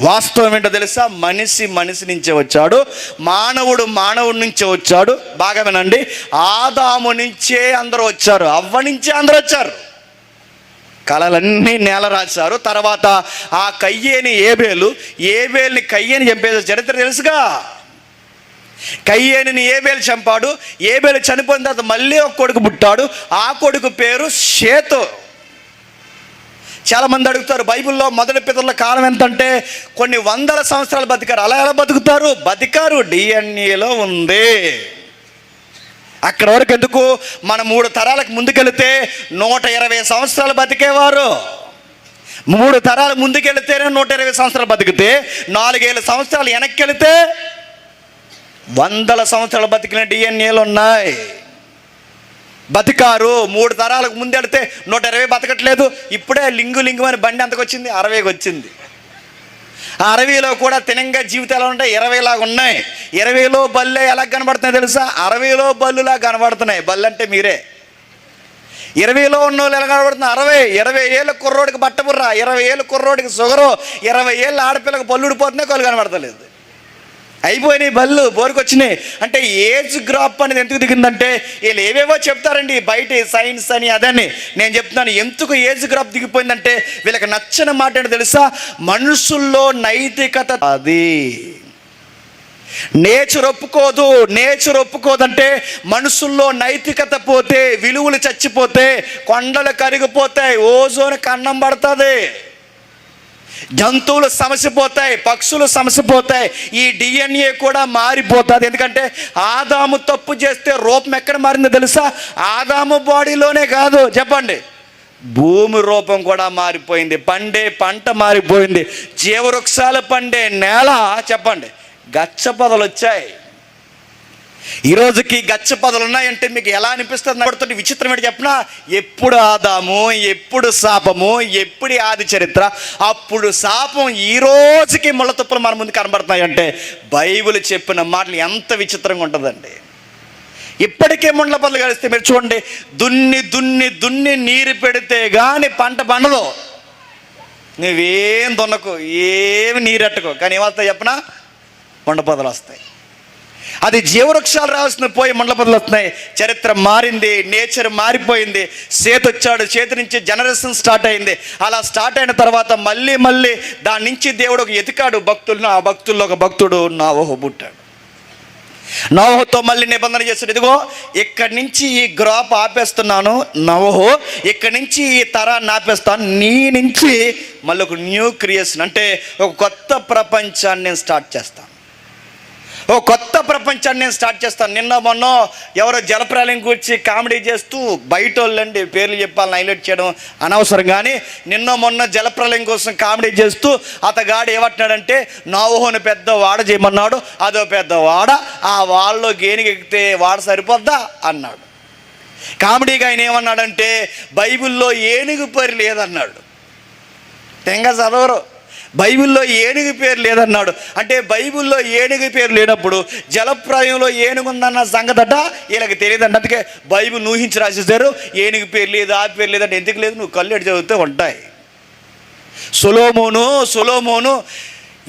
వాస్తవం ఏంటో తెలుసా? మనిషి నుంచే వచ్చాడు, మానవుడి నుంచే వచ్చాడు. బాగా వినండి, ఆదాము నుంచే అందరూ వచ్చారు, అవ్వ నుంచే అందరూ వచ్చారు. కళలన్నీ నేల రాశారు. తర్వాత ఆ కయ్యేని ఏబేలుని కయ్యేని చంపేసే చరిత్ర తెలుసుగా. కయ్యేని ఏబేలు చంపాడు. ఏబేలు చనిపోయిన తర్వాత మళ్ళీ ఒక కొడుకు పుట్టాడు. ఆ కొడుకు పేరు షేతు. చాలామంది అడుగుతారు, బైబిల్లో మొదటి పితరుల కాలం ఎంతంటే కొన్ని వందల సంవత్సరాలు బతికారు. అలా ఎలా బతికారు? డిఎన్ఏలో ఉంది. అక్కడ వరకు ఎందుకు? మన 3 తరాలకు ముందుకెళితే 120 సంవత్సరాలు బతికేవారు. 3 తరాలు ముందుకెళితేనే 120 సంవత్సరాలు బతికితే, 4 సంవత్సరాలు వెనక్కి వెళితే వందల సంవత్సరాలు బతికిన డిఎన్ఏలు ఉన్నాయి. బతికారు. 3 తరాలకు ముందెడితే 120 బతకట్లేదు. ఇప్పుడే లింగు అని బండి ఎంతకు వచ్చింది? 60కి వచ్చింది. ఆ 60లో కూడా తినంగా జీవితాలు ఉంటాయి, 20 లాగా ఉన్నాయి. 20లో బళ్ళు ఎలా కనబడుతున్నాయి తెలుసా? 60లో బళ్ళులా కనబడుతున్నాయి. బళ్ళు అంటే మీరే. 20లో ఉన్న వాళ్ళు ఎలా కనబడుతున్నారు? 20 ఏళ్ళ కుర్రోడికి బట్టబుర్ర, 20 ఏళ్ళ కుర్రోడికి షుగరు, 20 ఏళ్ళ ఆడపిల్లకి పళ్ళు ఊడిపోతున్నాయి, కళ్ళు కనబడతలేదు. అయిపోయినాయి బళ్ళు, బోరుకొచ్చినాయి. అంటే ఏజ్ గ్రాప్ అనేది ఎందుకు దిగిందంటే వీళ్ళు ఏవేవో చెప్తారండి బయట, సైన్స్ అని అదని. నేను చెప్తున్నాను ఎందుకు ఏజ్ గ్రాప్ దిగిపోయిందంటే వీళ్ళకి నచ్చని మాట ఏంటో తెలుసా? మనుషుల్లో నైతికత, అది నేచర్ ఒప్పుకోదంటే మనుషుల్లో నైతికత పోతే, విలువలు చచ్చిపోతే, కొండలు కరిగిపోతాయి, ఓజోన్ కన్నం పడుతుంది, జంతువులు సమసిపోతాయి, పక్షులు సమసిపోతాయి, ఈ DNA కూడా మారిపోతుంది. ఎందుకంటే ఆదాము తప్పు చేస్తే రూపం ఎక్కడ మారిందో తెలుసా? ఆదాము బాడీలోనే కాదు, చెప్పండి, భూమి రూపం కూడా మారిపోయింది, పండే పంట మారిపోయింది, జీవవృక్షాలు పండే నేల, చెప్పండి, గచ్చ పొదలు వచ్చాయి. ఈరోజుకి గచ్చ పొదలు ఉన్నాయంటే మీకు ఎలా అనిపిస్తుంది? పడుతుంది. విచిత్రం ఏంటి చెప్పినా, ఎప్పుడు ఆదాము, ఎప్పుడు శాపము, ఎప్పుడు ఆది చరిత్ర, అప్పుడు శాపం, ఈ రోజుకి ముళ్ళ తుప్పలు మన ముందు కనబడుతున్నాయంటే బైబిల్ చెప్పిన మాటలు ఎంత విచిత్రంగా ఉంటుందండి. ఇప్పటికే ముండ్ల పొదలు కలిస్తే మీరు చూడండి, దున్ని దున్ని దున్ని నీరు పెడితే కానీ పంట పండదు. నువ్వేం దున్నకు, ఏమి నీరెట్టకు, కానీ ఏమవుతాయి చెప్పినా ముండ్ల పొదలు వస్తాయి. అది జీవవృక్షాలు రావాల్సిన పోయి ముండ్ల పొదలు వస్తున్నాయి. చరిత్ర మారింది, నేచర్ మారిపోయింది. సేతు వచ్చాడు, చేతి నుంచి జనరేషన్ స్టార్ట్ అయింది. అలా స్టార్ట్ అయిన తర్వాత మళ్ళీ దాని నుంచి దేవుడు ఒక ఎతికాడు భక్తులను. ఆ భక్తుల్లో ఒక భక్తుడు నోవహు పుట్టాడు. నోవహుతో మళ్ళీ నిబంధన చేస్తాడు, ఇదిగో ఇక్కడి నుంచి ఈ గ్రాప్ ఆపేస్తున్నాను నోవహు, ఇక్కడి నుంచి ఈ తరాన్ని ఆపేస్తాను, నీ నుంచి మళ్ళీ ఒక న్యూ క్రియేషన్, అంటే ఒక కొత్త ప్రపంచాన్ని నేను స్టార్ట్ చేస్తాను, ఓ కొత్త ప్రపంచాన్ని నేను స్టార్ట్ చేస్తాను. నిన్న మొన్న ఎవరో జలప్రలయం గురించి కామెడీ చేస్తూ, బయట వాళ్ళండి పేర్లు చెప్పాలని హైలైట్ చేయడం అనవసరం, కానీ నిన్న మొన్న జలప్రలయం కోసం కామెడీ చేస్తూ అతగాడు ఏమంటున్నాడంటే నోవహుని పెద్ద వాడ చేయమన్నాడు, అదో పెద్ద వాడ, ఆ వాళ్ళలో గేనికెక్కితే వాడ సరిపోద్దా అన్నాడు. కామెడీగా ఆయన ఏమన్నాడంటే బైబిల్లో ఏనుగు పేరు లేదన్నాడు. తెంగ చదవరు, బైబిల్లో ఏనుగు పేరు లేదన్నాడు. అంటే బైబిల్లో ఏనుగు పేరు లేనప్పుడు జలప్రాయంలో ఏనుగు ఉందన్న సంగతట వీళ్ళకి తెలియదంట. అందుకే బైబిల్ ఊహించి రాసేసారు, ఏనుగు పేరు లేదు, ఆ పేరు లేదంటే. ఎందుకు లేదు? నువ్వు కళ్ళు ఎటు చదివితే ఉంటాయి. సొలొమోను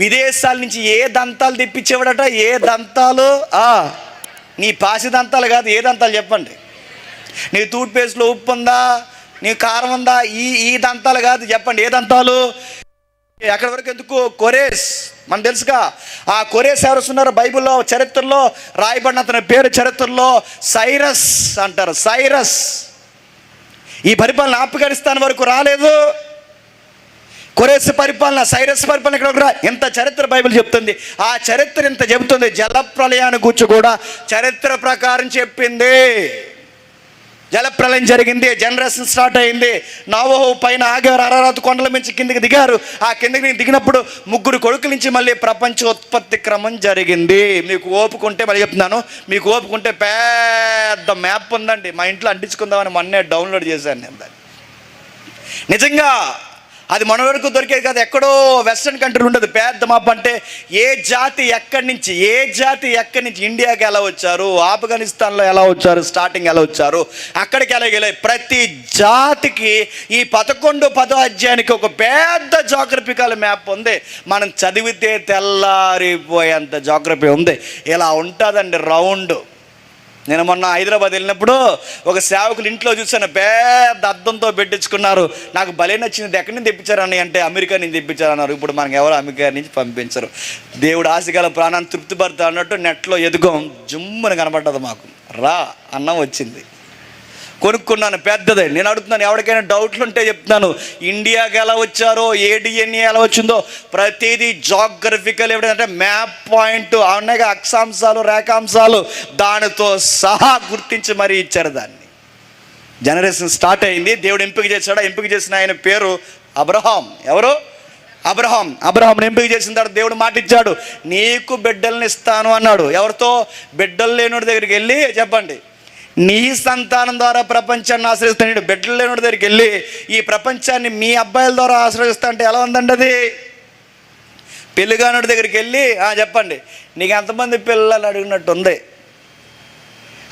విదేశాల నుంచి ఏ దంతాలు తెప్పించేవాడట? ఏ దంతాలు? నీ పాసి దంతాలు కాదు, ఏ దంతాలు చెప్పండి. నీ టూత్ పేస్ట్లో ఉప్పు ఉందా, నీ కారం ఉందా, ఈ దంతాలు కాదు, చెప్పండి ఏ దంతాలు. అక్కడి వరకు ఎందుకు? కొరేస్ మనకు తెలుసుగా. ఆ కొరేస్ ఎవరు ఉన్నారు బైబిల్లో? చరిత్రలో రాయబడిన అతని పేరు చరిత్రలో సైరస్ అంటారు. సైరస్ ఈ పరిపాలన ఆఫ్ఘనిస్తాన్ వరకు రాలేదు. కొరేస్ పరిపాలన, సైరస్ పరిపాలన ఇక్కడ ఇంత చరిత్ర బైబిల్ చెప్తుంది. ఆ చరిత్ర ఇంత చెబుతుంది. జలప్రలయాన్ని గురించి కూడా చరిత్ర ప్రకారం చెప్పింది. జలప్రలయం జరిగింది, జనరేషన్ స్టార్ట్ అయింది. నోవహు పైన ఆగారు, అరారాతు కొండల నుంచి కిందికి దిగారు. ఆ కిందకి దిగినప్పుడు 3 కొడుకుల నుంచి మళ్ళీ ప్రపంచ ఉత్పత్తి క్రమం జరిగింది. మీకు ఓపుకుంటే మళ్ళీ చెప్తున్నాను, మీకు ఓపుకుంటే పెద్ద మ్యాప్ ఉందండి, మా ఇంట్లో అంటించుకుందామని మొన్నే డౌన్లోడ్ చేశాను నేను దాన్ని. నిజంగా అది మన వరకు దొరికేది కాదు, ఎక్కడో వెస్ట్రన్ కంట్రీ ఉండదు పెద్ద మ్యాప్. అంటే ఏ జాతి ఎక్కడి నుంచి ఇండియాకి ఎలా వచ్చారు, ఆఫ్ఘనిస్తాన్లో ఎలా వచ్చారు, స్టార్టింగ్ ఎలా వచ్చారు, అక్కడికి ఎలా వెళ్ళాయి, ప్రతి జాతికి ఈ 11 అధ్యాయానికి ఒక పెద్ద జాగ్రఫికల్ మ్యాప్ ఉంది. మనం చదివితే తెల్లారిపోయేంత జాగ్రఫీ ఉంది. ఇలా ఉంటుందండి రౌండ్. నేను మొన్న హైదరాబాద్ వెళ్ళినప్పుడు ఒక సేవకులు ఇంట్లో చూసాను, పెద్ద అద్దంతో పెట్టించుకున్నారు. నాకు భలే నచ్చింది. ఎక్కడి నుంచి తెప్పించారని అంటే అమెరికా నుంచి తెప్పించారన్నారు. ఇప్పుడు మనకు ఎవరు అమెరికా నుంచి పంపించరు. దేవుడు ఆశగల ప్రాణాన్ని తృప్తిపడతా అన్నట్టు నెట్లో ఎదుగం జుమ్మని కనబడ్డది. మాకు అన్నం వచ్చింది, కొనుక్కున్నాను పెద్దదే. నేను అడుగుతున్నాను, ఎవరికైనా డౌట్లు ఉంటే చెప్తున్నాను. ఇండియాకి ఎలా వచ్చారో, ఏ DNA ఎలా వచ్చిందో ప్రతిదీ జాగ్రఫికల్ ఎవిడెన్స్, అంటే మ్యాప్ పాయింట్, అనేక అక్షాంశాలు, రేఖాంశాలు దానితో సహా గుర్తించి మరీ ఇచ్చారు దాన్ని. జనరేషన్ స్టార్ట్ అయింది. దేవుడు ఎంపిక చేశాడు. ఎంపిక చేసిన ఆయన పేరు అబ్రహాం. ఎవరు? అబ్రహాంని ఎంపిక చేసిన తర్వాత దేవుడు మాట ఇచ్చాడు, నీకు బిడ్డల్ని ఇస్తాను అన్నాడు. ఎవరితో? బిడ్డలు లేనోడి దగ్గరికి వెళ్ళి చెప్పండి, నీ సంతానం ద్వారా ప్రపంచాన్ని ఆశ్రయిస్తాను. బిడ్డలు లేనోడి దగ్గరికి వెళ్ళి ఈ ప్రపంచాన్ని మీ అబ్బాయిల ద్వారా ఆశ్రయిస్తా అంటే ఎలా ఉందండి అది? పెళ్ళిగానోడి దగ్గరికి వెళ్ళి చెప్పండి, నీకు ఎంతమంది పిల్లలు అడిగినట్టు ఉంది.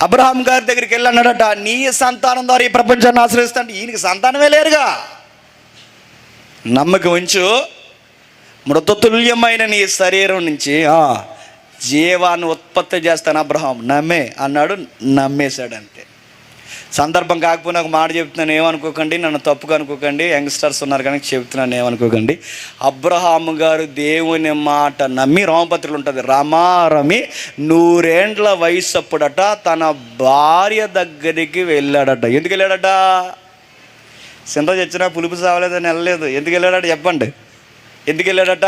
అబ్రహాం గారి దగ్గరికి వెళ్ళి అన్నాడట, నీ సంతానం ద్వారా ఈ ప్రపంచాన్ని ఆశ్రయిస్తా అంటే ఈయనకి సంతానమే లేరుగా. నమ్మకం ఉంచు, మృతతుల్యమైన నీ శరీరం నుంచి జీవాన్ని ఉత్పత్తి చేస్తాను అబ్రహాం నమ్మే అన్నాడు, నమ్మేశాడు అంతే. సందర్భం కాకపోయినా ఒక మాట చెప్తున్నాను, ఏమనుకోకండి, నన్ను తప్పుగా అనుకోకండి, యంగ్స్టర్స్ ఉన్నారు కానీ చెప్తున్నాను ఏమనుకోకండి. అబ్రహాము గారు దేవుని మాట నమ్మి, రోమపత్రికలు ఉంటుంది, రమారమి 100 ఏండ్ల వయసు అప్పుడట తన భార్య దగ్గరికి వెళ్ళాడట. ఎందుకు వెళ్ళాడట? సింత చచ్చినా పులుపు సావలేదని వెళ్ళలేదు. ఎందుకు వెళ్ళాడట చెప్పండి? ఎందుకు వెళ్ళాడట?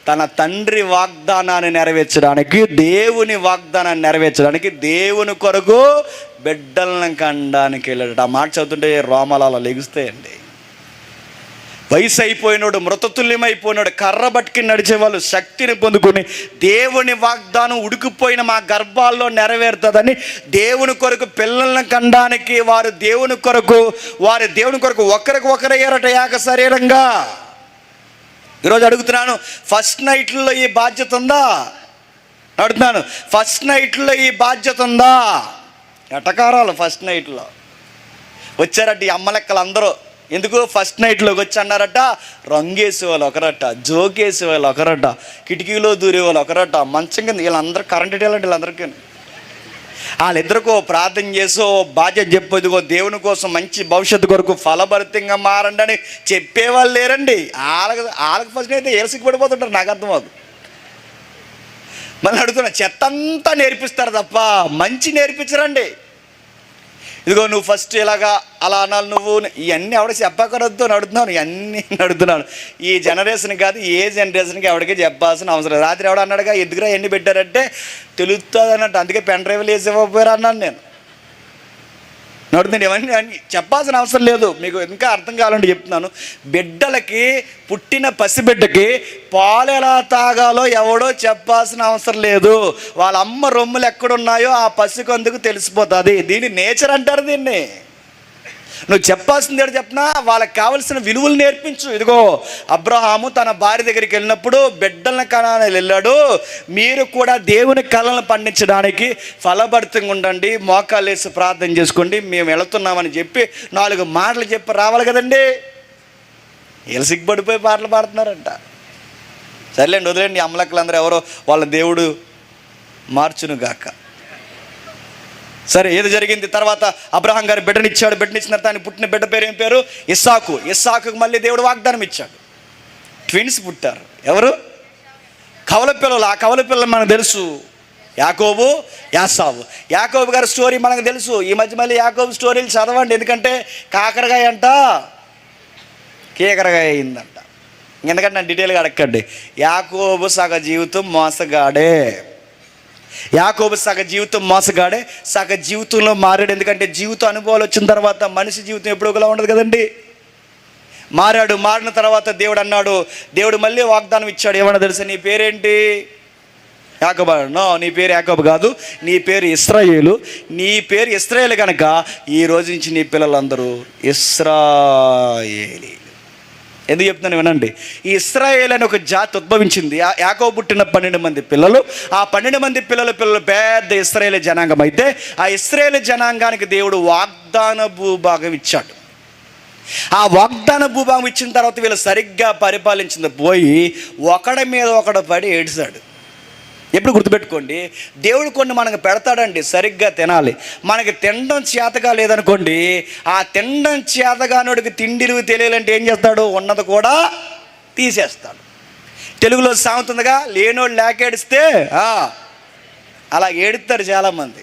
తన తండ్రి వాగ్దానాన్ని నెరవేర్చడానికి, దేవుని వాగ్దానాన్ని నెరవేర్చడానికి, దేవుని కొరకు బిడ్డలను కనడానికి వెళ్ళాడట. ఆ మాట చదువుతుంటే రోమాలు అలా లెగుస్తాయండి. వయసు అయిపోయినాడు, మృతతుల్యమైపోయినాడు, కర్ర పట్టుకుని నడిచేవాళ్ళు శక్తిని పొందుకొని దేవుని వాగ్దానం ఉడికిపోయిన మా గర్భాల్లో నెరవేరుతుందని దేవుని కొరకు పిల్లలను కనడానికి వారు దేవుని కొరకు ఒకరికి ఒకరయ్యారట ఏక శరీరంగా. ఈరోజు అడుగుతున్నాను, ఫస్ట్ నైట్లో ఈ బాధ్యత ఉందా? అడుగుతున్నాను, ఫస్ట్ నైట్లో ఈ బాధ్యత ఉందా? ఎటకారాలు ఫస్ట్ నైట్లో వచ్చారట ఈ అమ్మలెక్కలు అందరూ. ఎందుకు ఫస్ట్ నైట్లోకి వచ్చి అన్నారట? రంగేసే వాళ్ళు ఒకరట, జోకేసే వాళ్ళు ఒకరట, కిటికీలో దూరే వాళ్ళు ఒకరట, మంచం కింద వీళ్ళందరూ కరెంట్ ఇవ్వాలండి. వీళ్ళందరికీ వాళ్ళిద్దరికో ప్రార్థన చేసో బాధ్యత చెప్పేదిగో దేవుని కోసం మంచి భవిష్యత్తు కొరకు ఫలభరితంగా మారండి అని చెప్పేవాళ్ళు లేరండి. వాళ్ళకి ఫస్ట్ అయితే ఏలసికి పడిపోతుంటారు. నాకు అర్థమవుతుంది. మళ్ళీ అడుగుతున్నా, చెత్త అంతా నేర్పిస్తారు తప్ప మంచి నేర్పించరండి. ఇదిగో నువ్వు ఫస్ట్ ఇలాగా అలా అనాలి, నువ్వు ఇవన్నీ ఎవడ చెప్పకరద్దు అని అడుగుతున్నాను. ఇవన్నీ అడుగుతున్నాను. ఈ జనరేషన్ కాదు, ఏ జనరేషన్కి ఎవరికి చెప్పాల్సిన అవసరం లేదు. రాత్రి ఎవడ అన్నాడుగా ఎదుగురా ఎన్ని పెట్టారంటే తెలుస్తుంది అన్నట్టు, అందుకే పెన్ డ్రైవ్లు వేసి ఇవ్వకపోయారు అన్నాను నేను. నడుతుంది ఇవన్నీ చెప్పాల్సిన అవసరం లేదు. మీకు ఇంకా అర్థం కావాలంటే చెప్తున్నాను. బిడ్డలకి, పుట్టిన పసిబిడ్డకి పాలు ఎలా తాగాలో ఎవడో చెప్పాల్సిన అవసరం లేదు. వాళ్ళ అమ్మ రొమ్ములు ఎక్కడున్నాయో ఆ పసికందుకు తెలిసిపోతుంది. దీన్ని నేచర్ అంటారు. దీన్ని నువ్వు చెప్పాల్సింది ఏంటో చెప్పినా, వాళ్ళకి కావలసిన విలువలు నేర్పించు. ఇదిగో అబ్రహాము తన భార్య దగ్గరికి వెళ్ళినప్పుడు బిడ్డలను కనాలని వెళ్ళాడు. మీరు కూడా దేవుని కళలను పండించడానికి ఫలభరితంగా ఉండండి, మోకాళ్ళు వేసి ప్రార్థన చేసుకోండి, మేము వెళుతున్నామని చెప్పి 4 మాటలు చెప్పి రావాలి కదండి. వీళ్ళు సిగ్గుపడిపోయి పాటలు పాడుతున్నారంట. సర్లేండి, వదిలేండి. అమ్మలక్కలందరూ ఎవరో వాళ్ళ దేవుడు మార్చును గాక. సరే, ఏది జరిగింది? తర్వాత అబ్రహాం గారు బిడ్డనిచ్చాడు. బిడ్డనిచ్చిన తర్వాత ఆయన పుట్టిన బిడ్డ పేరు ఏం పేరు? ఇస్సాకు. ఇస్సాకుకు మళ్ళీ దేవుడు వాగ్దానం ఇచ్చాడు. ట్విన్స్ పుట్టారు. ఎవరు? కవల పిల్లలు. ఆ కవల పిల్లలు మనకు తెలుసు, యాకోబు, యాసావు. యాకోబు గారి స్టోరీ మనకు తెలుసు. ఈ మధ్య మళ్ళీ యాకోబు స్టోరీలు చదవండి, ఎందుకంటే కాకరకాయ అంట కేకరకాయ అయిందంట. ఎందుకంటే నేను డీటెయిల్గా అడగండి. యాకోబు సగ జీవితం మోసగాడే. యాకోబు సగ జీవితం మోసగాడే, సగ జీవితంలో మారాడు. ఎందుకంటే జీవిత అనుభవాలు వచ్చిన తర్వాత మనిషి జీవితం ఎప్పుడు ఒకలా ఉండదు కదండి. మారిన తర్వాత దేవుడు అన్నాడు, దేవుడు మళ్ళీ వాగ్దానం ఇచ్చాడు. ఏమన్నా తెలుసా? నీ పేరేంటి? యాకోబు. నో, నీ పేరు యాకోబు కాదు, నీ పేరు ఇశ్రాయేలు. నీ పేరు ఇశ్రాయేలు కనుక ఈ రోజు నుంచి నీ పిల్లలందరూ ఇశ్రాయేలీ. ఎందుకు చెప్తున్నాను వినండి. ఈ ఇశ్రాయేల్ అని ఒక జాతి ఉద్భవించింది. యాకోబు పుట్టిన 12 మంది పిల్లలు. ఆ 12 మంది పిల్లలు పెద్ద ఇశ్రాయేల్ జనాంగం అయితే, ఆ ఇశ్రాయేల్ జనాంగానికి దేవుడు వాగ్దాన భూభాగం ఇచ్చాడు. ఆ వాగ్దాన భూభాగం ఇచ్చిన తర్వాత వీళ్ళు సరిగ్గా పరిపాలించింది పోయి ఒకడి మీద ఒకడు పడి ఏడ్చాడు. ఎప్పుడు గుర్తుపెట్టుకోండి, దేవుడు కొన్ని మనకు పెడతాడండి, సరిగ్గా తినాలి. మనకి తినడం చేతగా లేదనుకోండి, ఆ తినడం చేతగానోడికి తిండిలు తెలియాలంటే ఏం చేస్తాడు? ఉన్నది కూడా తీసేస్తాడు. తెలుగులో సాగుతుందిగా, లేనోళ్ళు లేకేడిస్తే అలా ఏడుతారు చాలామంది.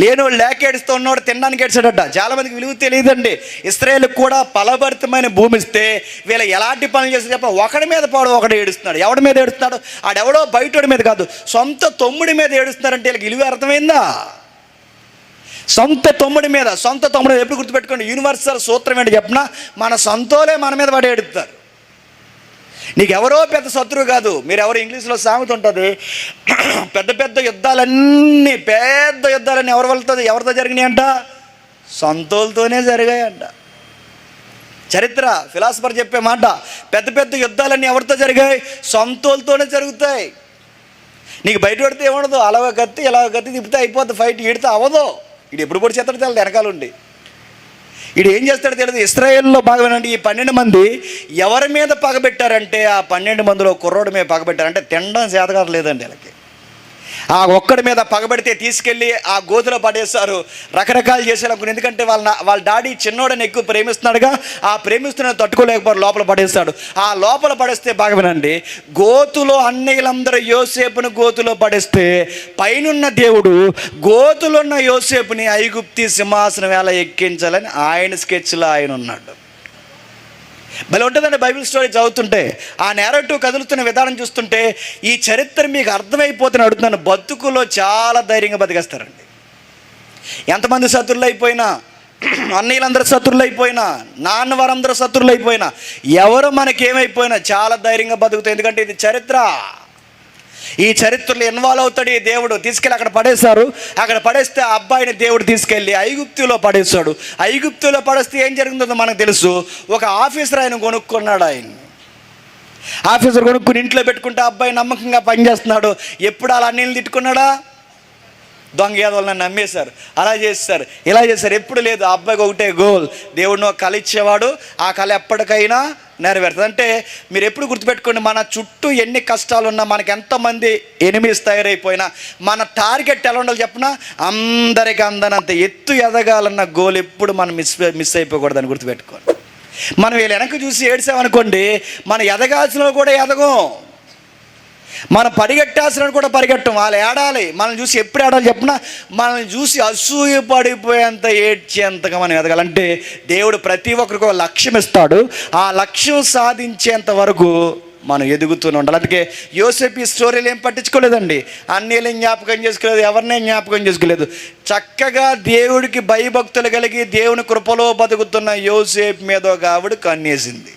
లేనోళ్ళు లేకేడిస్తే ఉన్నోడు తినడానికి ఏడ్చాడట. చాలామందికి విలువ తెలియదండి. ఇశ్రాయేలుకు కూడా ఫలభరితమైన భూమి ఇస్తే వీళ్ళు ఎలాంటి పనులు చేస్తే చెప్ప, ఒకడి మీద పాడు ఒకడు ఏడుస్తున్నాడు. ఎవడి మీద ఏడుస్తున్నాడు? ఆడెవడో బయటోడి మీద కాదు, సొంత తమ్ముడి మీద ఏడుస్తున్నారంటే వీళ్ళకి విలువ అర్థమైందా? సొంత తమ్ముడి మీద. ఎప్పుడు గుర్తుపెట్టుకోండి, యూనివర్సల్ సూత్రం ఏంటి చెప్పినా, మన సొంతోలే మన మీద పడి ఏడుస్తారు. నీకు ఎవరో పెద్ద శత్రువు కాదు. మీరు ఎవరు ఇంగ్లీష్లో సామెత ఉంటుంది, పెద్ద యుద్ధాలన్నీ ఎవరితో జరిగినాయంట? సొంతోలతోనే జరిగాయంట. చరిత్ర ఫిలాసఫర్ చెప్పే మాట, పెద్ద యుద్ధాలన్నీ ఎవరితో జరిగాయి? సొంతోలతోనే జరుగుతాయి. నీకు బయట పడితే ఏమడదు, ఇలా కత్తి తిప్పితే అయిపోద్ది ఫైట్. ఈడితే అవ్వదు. ఇది ఎప్పుడు పొడి చేస్తాడు తెలదు, వెనకాలండి. వీడు ఏం చేస్తాడో తెలియదు. ఇశ్రాయేల్లో భాగమేనండి. ఈ 12 మంది ఎవరి మీద పగబెట్టారంటే, ఆ 12 మందిలో కుర్రోడి మీద పగబెట్టారంటే తినడం చేతకాదు లేదండి వీళ్ళకి. ఆ ఒక్కడి మీద పగబడితే తీసుకెళ్ళి ఆ గోతులో పడేస్తారు, రకరకాలు చేసేటప్పుడు. ఎందుకంటే వాళ్ళ డాడీ చిన్నోడని ఎక్కువ ప్రేమిస్తున్నాడుగా, ఆ ప్రేమిస్తున్న తట్టుకోలేకపోతే లోపల పడేస్తాడు. ఆ లోపల పడేస్తే బాగా వినండి, గోతులో అన్నయ్యలందరూ యోసేపును గోతులో పడేస్తే పైనున్న దేవుడు గోతులో ఉన్న యోసేపుని ఐగుప్తి సింహాసనం ఎలా ఎక్కించాలని ఆయన స్కెచ్లో ఆయన ఉన్నాడు. భలే ఉంటుందండి బైబిల్ స్టోరీ చదువుతుంటే, ఆ నేరేటివ్ కదులుతున్న విధానం చూస్తుంటే ఈ చరిత్ర మీకు అర్థమైపోతున్న అడుగుతున్నాను. బతుకులో చాలా ధైర్యంగా బతికేస్తారండి. ఎంతమంది శత్రులు అయిపోయినా, అన్నయ్యలందరూ శత్రులు అయిపోయినా, నాన్న వారందరూ శత్రులు అయిపోయినా, ఎవరు మనకేమైపోయినా చాలా ధైర్యంగా బతుకుతాయి. ఎందుకంటే ఇది చరిత్ర. ఈ చరిత్రలో ఇన్వాల్వ్ అవుతాడు ఈ దేవుడు. తీసుకెళ్ళి అక్కడ పడేశారు. అక్కడ పడేస్తే ఆ అబ్బాయిని దేవుడు తీసుకెళ్ళి ఐగుప్తులో పడేస్తాడు. ఐగుప్తులో పడేస్తే ఏం జరిగిందో మనకు తెలుసు. ఒక ఆఫీసర్ ఆయన కొనుక్కున్నాడు. ఆఫీసర్ కొనుక్కుని ఇంట్లో పెట్టుకుంటే అబ్బాయి నమ్మకంగా పనిచేస్తున్నాడు. ఎప్పుడు అలా నీళ్ళు తిట్టుకున్నాడా? దొంగ ఏదో నన్ను నమ్మేశారు, అలా చేస్తారు, ఇలా చేశారు. ఎప్పుడు లేదు. ఆ అబ్బాయికి ఒకటే గోల్, దేవుడిని ఒక కళ ఇచ్చేవాడు, ఆ కళ ఎప్పటికైనా నెరవేరుతుంది. అంటే మీరు ఎప్పుడు గుర్తుపెట్టుకోండి, మన చుట్టూ ఎన్ని కష్టాలు ఉన్నా, మనకి ఎంతమంది ఎనిమిస్ తయారైపోయినా, మన టార్గెట్ ఎలా ఉండాలి చెప్పినా, అందరికి అందనంత ఎత్తు ఎదగాలన్న గోల్ ఎప్పుడు మనం మిస్ అయిపోకూడదని గుర్తుపెట్టుకోండి. మనం వీళ్ళు వెనక్కి చూసి ఏడ్చామనుకోండి, మనం ఎదగాల్సిన కూడా ఎదగం, మనం పరిగెట్టాల్సిన కూడా పరిగెట్టం. వాళ్ళు ఏడాలి, మనల్ని చూసి ఎప్పుడు ఏడాలి చెప్పినా, మనల్ని చూసి అసూయ పడిపోయేంత ఏడ్చేంతగా మనం ఎదగాలంటే దేవుడు ప్రతి ఒక్కరికి ఒక లక్ష్యం ఇస్తాడు. ఆ లక్ష్యం సాధించేంత వరకు మనం ఎదుగుతూనే ఉండాలి. అందుకే యోసేపు ఈ స్టోరీలు ఏం పట్టించుకోలేదండి. అన్నీలు జ్ఞాపకం చేసుకోలేదు, ఎవరినే జ్ఞాపకం చేసుకోలేదు. చక్కగా దేవుడికి భయభక్తులు కలిగి దేవుని కృపలో బతుకుతున్న యోసేపు మీద ఒక ఆవిడ కన్నేసింది.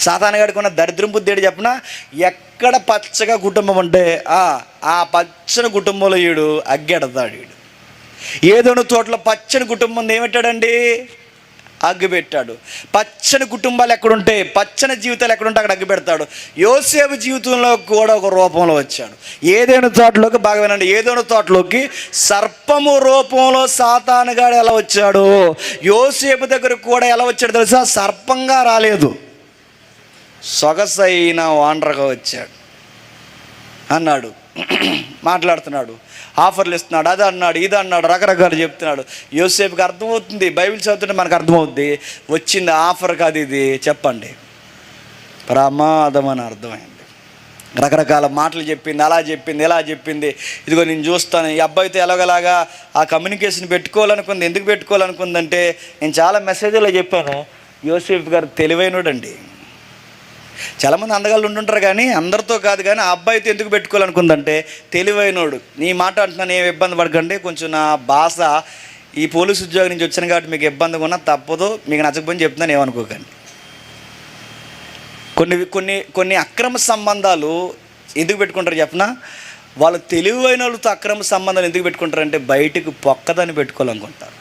సాతానుగాడికి ఉన్న దరిద్రం బుద్ధి చెప్పిన, ఎక్కడ పచ్చగా కుటుంబం ఉంటే ఆ పచ్చని కుటుంబంలో ఈడు అగ్గెడతాడు. ఈడు ఏదోని తోటలో పచ్చని కుటుంబం ఏమిట్టాడండి? అగ్గు పెట్టాడు. పచ్చని కుటుంబాలు ఎక్కడుంటే, పచ్చని జీవితాలు ఎక్కడుంటే అక్కడ అగ్గు పెడతాడు. యోసేపు జీవితంలో కూడా ఒక రూపంలో వచ్చాడు. ఏదైనా తోటలోకి బాగా వినండి, ఏదైనా తోటలోకి సర్పము రూపంలో సాతానుగాడు ఎలా వచ్చాడు, యోసేపు దగ్గర కూడా ఎలా వచ్చాడు తెలుసా? సర్పంగా రాలేదు, సొగసైన వాండ్రగా వచ్చాడు అన్నాడు. మాట్లాడుతున్నాడు, ఆఫర్లు ఇస్తున్నాడు, అది అన్నాడు, ఇది అన్నాడు, రకరకాలు చెప్తున్నాడు. యోసేపుకి అర్థమవుతుంది, బైబిల్ చదువుతుంటే మనకు అర్థమవుద్ది. వచ్చింది ఆఫర్ కాదు ఇది, చెప్పండి, ప్రమాదం అని అర్థమైంది. రకరకాల మాటలు చెప్పింది, అలా చెప్పింది, ఇలా చెప్పింది. ఇదిగో నేను చూస్తాను. ఈ అబ్బాయితో ఎలాగలాగా ఆ కమ్యూనికేషన్ పెట్టుకోవాలనుకుంది. ఎందుకు పెట్టుకోవాలనుకుందంటే, నేను చాలా మెసేజ్లో చెప్పాను, యోసేపు గారు తెలివైనడండి. చాలామంది అందగాళ్ళు ఉంటుంటారు కానీ అందరితో కాదు. కానీ ఆ అబ్బాయితో ఎందుకు పెట్టుకోవాలనుకుందంటే, తెలివైనోడు. నీ మాట అంటున్నాను, ఏమి ఇబ్బంది పడకండి. కొంచెం నా భాష ఈ పోలీసు ఉద్యోగం నుంచి వచ్చాను కాబట్టి మీకు ఇబ్బందిగా ఉన్నా తప్పదు, మీకు నచ్చకపోయినా చెప్తున్నాను, ఏమనుకోకండి. కొన్ని అక్రమ సంబంధాలు ఎందుకు పెట్టుకుంటారు చెప్పినా, వాళ్ళు తెలివైన వాళ్ళతో అక్రమ సంబంధాలు ఎందుకు పెట్టుకుంటారంటే, బయటకు పొక్కదని పెట్టుకోవాలనుకుంటారు.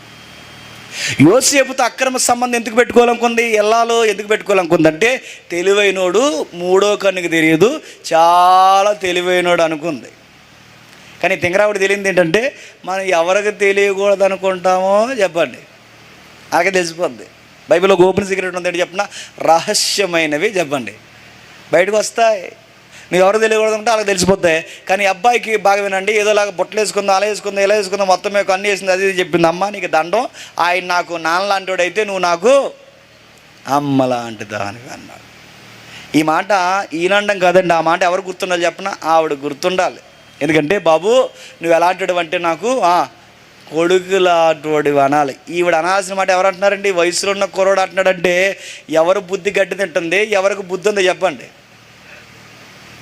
యోసేపుతో అక్రమ సంబంధం ఎందుకు పెట్టుకోవాలనుకుంది, ఎల్లాలో ఎందుకు పెట్టుకోవాలనుకుందంటే, తెలివైనోడు మూడో కన్నుకి తెలియదు, చాలా తెలివైనోడు అనుకుంది. కానీ తింగరావుడు తెలియంది ఏంటంటే, మనం ఎవరికి తెలియకూడదు అనుకుంటామో చెప్పండి, అలాగే తెలిసిపోద్ది. బైబిల్లో ఓపెన్ సీక్రెట్ ఉందంటే చెప్పిన, రహస్యమైనవి చెప్పండి బయటకు వస్తాయి. నువ్వు ఎవరు తెలియకూడదు అంటే అలాగ తెలిసిపోతాయి. కానీ అబ్బాయికి బాగా వినండి, ఏదోలాగా బొట్టలు వేసుకుందా, అలా వేసుకుందా, ఇలా వేసుకుందా, మొత్తం మీకు అన్నీ వేసింది, అది చెప్పింది. అమ్మ నీకు దండం, ఆయన నాకు నాన్న లాంటివాడు అయితే నువ్వు నాకు అమ్మ లాంటిదా అని అన్నాడు. ఈ మాట ఈనండం కాదండి, ఆ మాట ఎవరు గుర్తుండాలి చెప్పిన, ఆవిడ గుర్తుండాలి. ఎందుకంటే, బాబు నువ్వు ఎలాంటివాడు అంటే నాకు కొడుకులాంటి అనాలి. ఈవిడ అనాల్సిన మాట ఎవరు అంటున్నారండి? వయసులో ఉన్న కుర్రోడు అంటున్నాడంటే, ఎవరు బుద్ధి గడ్డి తింటుంది, ఎవరికి బుద్ధి ఉందో చెప్పండి.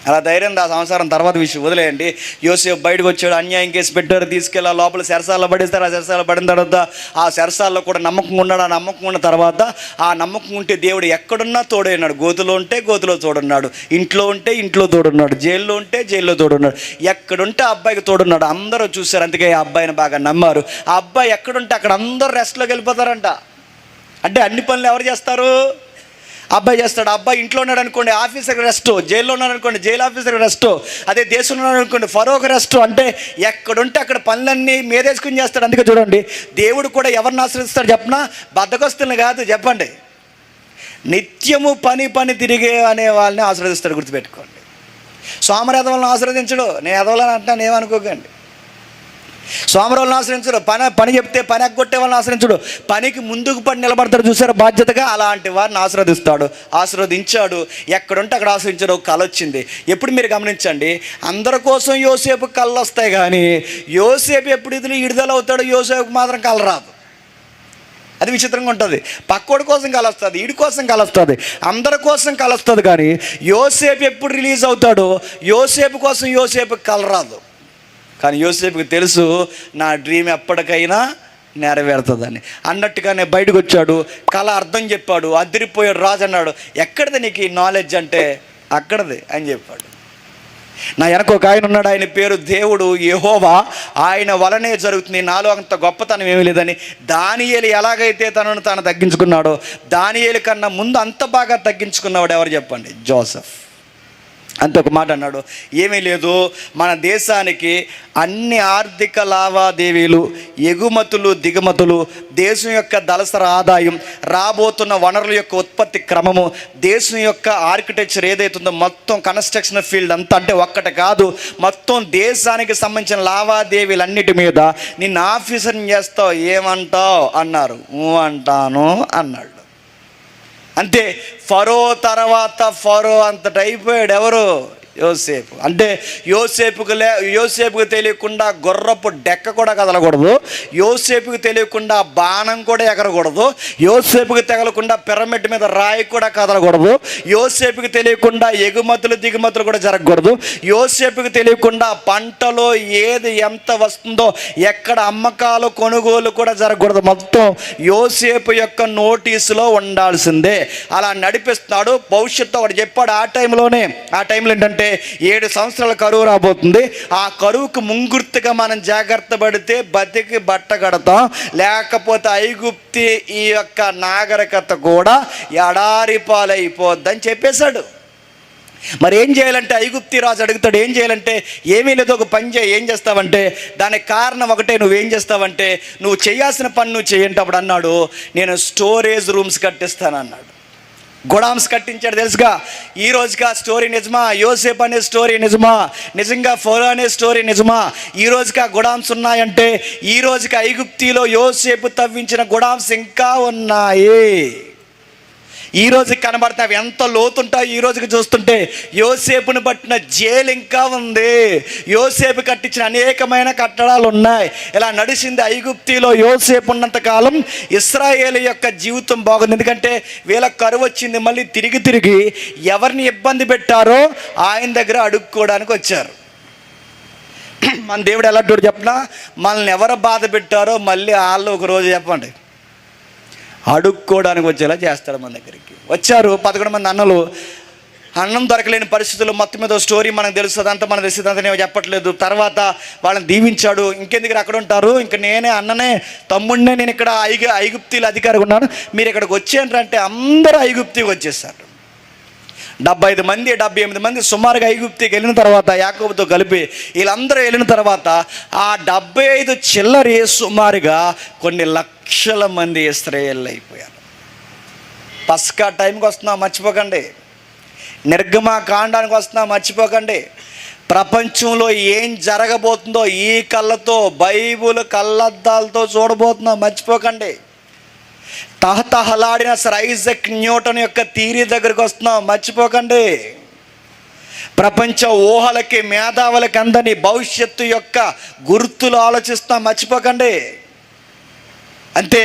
అలా ధైర్యం ఆ సంసారం తర్వాత విషయం వదిలేయండి. యోసేపు బయటకు వచ్చాడు, అన్యాయం కేసు పెట్టారు, తీసుకెళ్ళి లోపల సెరసాల్లో పడేస్తారు. ఆ సెరసాల్లో పడిన తర్వాత ఆ సెరసాల్లో కూడా నమ్మకం ఉన్నాడు. ఆ నమ్మకం ఉన్న తర్వాత, ఆ నమ్మకం ఉంటే దేవుడు ఎక్కడున్నా తోడున్నాడు. గోతులో ఉంటే గోతులో తోడున్నాడు, ఇంట్లో ఉంటే ఇంట్లో తోడున్నాడు, జైల్లో ఉంటే జైల్లో తోడున్నాడు. ఎక్కడుంటే ఆ అబ్బాయికి తోడున్నాడు. అందరూ చూశారు, అందుకే ఆ అబ్బాయిని బాగా నమ్మారు. ఆ అబ్బాయి ఎక్కడుంటే అక్కడ అందరూ రెస్ట్లోకి వెళ్ళిపోతారంట. అంటే అన్ని పనులు ఎవరు చేస్తారు? అబ్బాయి చేస్తాడు. అబ్బాయి ఇంట్లో ఉన్నాడు అనుకోండి, ఆఫీసర్కి రెస్ట్. జైల్లో ఉన్నాడు అనుకోండి, జైలు ఆఫీసర్కి రెస్ట్. అదే దేశంలో ఉన్నాడు అనుకోండి, ఫరోకి రెస్ట్. అంటే ఎక్కడుంటే అక్కడ పనులన్నీ మీదేసుకుని చేస్తాడు. అందుకే చూడండి, దేవుడు కూడా ఎవరిని ఆశ్రయిస్తాడు చెప్పినా, బద్ధకస్తుల్ని కాదు చెప్పండి, నిత్యము పని తిరిగే అనే వాళ్ళని ఆశ్రయిస్తాడు. గుర్తుపెట్టుకోండి. సోమరథవాళ్ళని ఆశీర్వదించడు. నేను ఎదవాలని అంటున్నాను, ఏమనుకోకండి. సోమరావులను ఆశ్రయించడు. పని చెప్తే పని ఎగ్గొట్టే వాళ్ళని ఆశ్రయించడు. పనికి ముందుకు పడి నిలబడతాడు చూసారు బాధ్యతగా, అలాంటి వారిని ఆశీర్వదించాడు. ఎక్కడుంటే అక్కడ ఆశ్రయించాడు. ఒక కళ వచ్చింది. ఎప్పుడు మీరు గమనించండి, అందరి కోసం యోసేపు కళ్ళు వస్తాయి, కానీ యోసేపు ఎప్పుడు విడుదల అవుతాడో యోసేపుకి మాత్రం కళ రాదు. అది విచిత్రంగా ఉంటుంది. పక్కోడి కోసం కలుస్తుంది, వీడి కోసం కలుస్తుంది, అందరి కోసం కలుస్తుంది, కానీ యోసేపు ఎప్పుడు రిలీజ్ అవుతాడో యోసేపు కోసం యోసేపుకి కళ రాదు. కానీ యోసేపుకి తెలుసు, నా డ్రీమ్ ఎప్పటికైనా నెరవేరుతుందని. అన్నట్టుగానే బయటకు వచ్చాడు, కళ అర్థం చెప్పాడు, అదిరిపోయాడు. రాజు అన్నాడు, ఎక్కడిది నీకు ఈ నాలెడ్జ్ అంటే, అక్కడది అని చెప్పాడు. నా వెనక ఒక ఆయన ఉన్నాడు, ఆయన పేరు దేవుడు యెహోవా, ఆయన వలనే జరుగుతుంది, నాలో అంత గొప్పతనం ఏమీ లేదని. దానియేలు ఎలాగైతే తనను తాను తగ్గించుకున్నాడో, దానియేలు కన్నా ముందు అంత బాగా తగ్గించుకున్నవాడు ఎవరు చెప్పండి? జోసెఫ్. అంతే ఒక మాట అన్నాడు, ఏమీ లేదు, మన దేశానికి అన్ని ఆర్థిక లావాదేవీలు, ఎగుమతులు దిగుమతులు, దేశం యొక్క దళసరి ఆదాయం, రాబోతున్న వనరుల యొక్క ఉత్పత్తి క్రమము, దేశం యొక్క ఆర్కిటెక్చర్ ఏదైతుందో మొత్తం కన్స్ట్రక్షన్ ఫీల్డ్ అంతా, అంటే ఒక్కటి కాదు, మొత్తం దేశానికి సంబంధించిన లావాదేవీలన్నిటి మీద నిన్ను ఆఫీసర్ని చేస్తావు, ఏమంటావు అన్నారు. అంటాను అన్నాడు. అంతే, ఫరో తర్వాత ఫరో అంతటి అయిపోయాడు. ఎవరు? యోసేపు. అంటే యోసేపుకు తెలియకుండా గుర్రపు డెక్క కూడా కదలకూడదు, యోసేపుకు తెలియకుండా బాణం కూడా ఎగరకూడదు, యోసేపుకు తగలకుండా పిరమిడ్ మీద రాయి కూడా కదలకూడదు, యోసేపుకు తెలియకుండా ఎగుమతులు దిగుమతులు కూడా జరగకూడదు, యోసేపుకు తెలియకుండా పంటలో ఏది ఎంత వస్తుందో, ఎక్కడ అమ్మకాలు కొనుగోలు కూడా జరగకూడదు. మొత్తం యోసేపు యొక్క నోటీసులో ఉండాల్సిందే. అలా నడిపిస్తున్నాడు. భవిష్యత్తు ఒకటి చెప్పాడు ఆ టైంలో ఏంటంటే 7 సంవత్సరాల కరువు రాబోతుంది. ఆ కరువుకు ముంగుర్తుగా మనం జాగ్రత్త పడితే బతికి బట్ట కడతాం, లేకపోతే ఐగుప్తి ఈ యొక్క నాగరికత కూడా ఎడారి పాలైపోద్దని చెప్పేశాడు. మరి ఏం చేయాలంటే, ఐగుప్తి రాజు అడుగుతాడు, ఏం చేయాలంటే, ఏమీ లేదు, ఒక పని చేయి. ఏం చేస్తావంటే, దానికి కారణం ఒకటే, నువ్వేం చేస్తావంటే, నువ్వు చేయాల్సిన పని నువ్వు చేయండి. అప్పుడు అన్నాడు, నేను స్టోరేజ్ రూమ్స్ కట్టిస్తాను అన్నాడు. గోడామ్స్ కట్టించాడు. తెలుసుగా, ఈ రోజుగా స్టోరీ నిజమా? యోసేపు అనే స్టోరీ నిజమా? నిజంగా ఫరో అనే స్టోరీ నిజమా? ఈ రోజుగా గోడామ్స్ ఉన్నాయంటే, ఈ రోజుకి ఐగుప్తిలో యోసేపు తవ్వించిన గోడామ్స్ ఇంకా ఉన్నాయి. ఈ రోజుకి కనబడతాయి. ఎంత లోతుంటాయి ఈ రోజుకి చూస్తుంటే. యోసేపుని పట్టిన జైలు ఇంకా ఉంది, యోసేపు కట్టించిన అనేకమైన కట్టడాలు ఉన్నాయి. ఇలా నడిచింది ఐగుప్తిలో యోసేపు ఉన్నంతకాలం. ఇశ్రాయేలు యొక్క జీవితం బాగుంది, ఎందుకంటే వీళ్ళకి కరువు వచ్చింది. మళ్ళీ తిరిగి ఎవరిని ఇబ్బంది పెట్టారో ఆయన దగ్గర అడుక్కోవడానికి వచ్చారు. మన దేవుడు ఎలాంటి చెప్పినా, మనల్ని ఎవరు బాధ పెట్టారో మళ్ళీ వాళ్ళు ఒక రోజు చెప్పండి అడుక్కోవడానికి వచ్చేలా చేస్తాడు. మన దగ్గరికి వచ్చారు 11 మంది అన్నలు. అన్నం దొరకలేని పరిస్థితుల్లో మొత్తం మీద స్టోరీ మనకు తెలుస్తుంది, అంతా మనకు తెలుస్తుంది, అంతా నేను చెప్పట్లేదు. తర్వాత వాళ్ళని దీవించాడు. ఇంకెందుకు అక్కడ ఉంటారు, ఇంక నేనే అన్ననే తమ్ముడినే, నేను ఇక్కడ ఐగుప్తిలో అధికారిగా ఉన్నాను, మీరు ఇక్కడికి వచ్చేంటంటే అందరూ ఐగుప్తికి వచ్చేసారు. 78 మంది సుమారుగా ఐగుప్తికి వెళ్ళిన తర్వాత, యాకోబుతో కలిపి వీళ్ళందరూ వెళ్ళిన తర్వాత, ఆ 75 చిల్లరి సుమారుగా కొన్ని లక్షల మంది ఇశ్రాయేలు అయిపోయారు. పస్కా టైంకి వస్తున్నాం మర్చిపోకండి, నిర్గమ కాండానికి వస్తున్నాం మర్చిపోకండి. ప్రపంచంలో ఏం జరగబోతుందో ఈ కళ్ళతో, బైబుల్ కళ్ళద్దాలతో చూడబోతున్నాం మర్చిపోకండి. తహతహలాడిన సర్ ఐజక్ న్యూటన్ యొక్క థియరీ దగ్గరికి వస్తున్నాం మర్చిపోకండి. ప్రపంచ ఊహలకి మేధావులకి అందని భవిష్యత్తు యొక్క గుర్తులు ఆలోచిస్తాం మర్చిపోకండి. అంతే,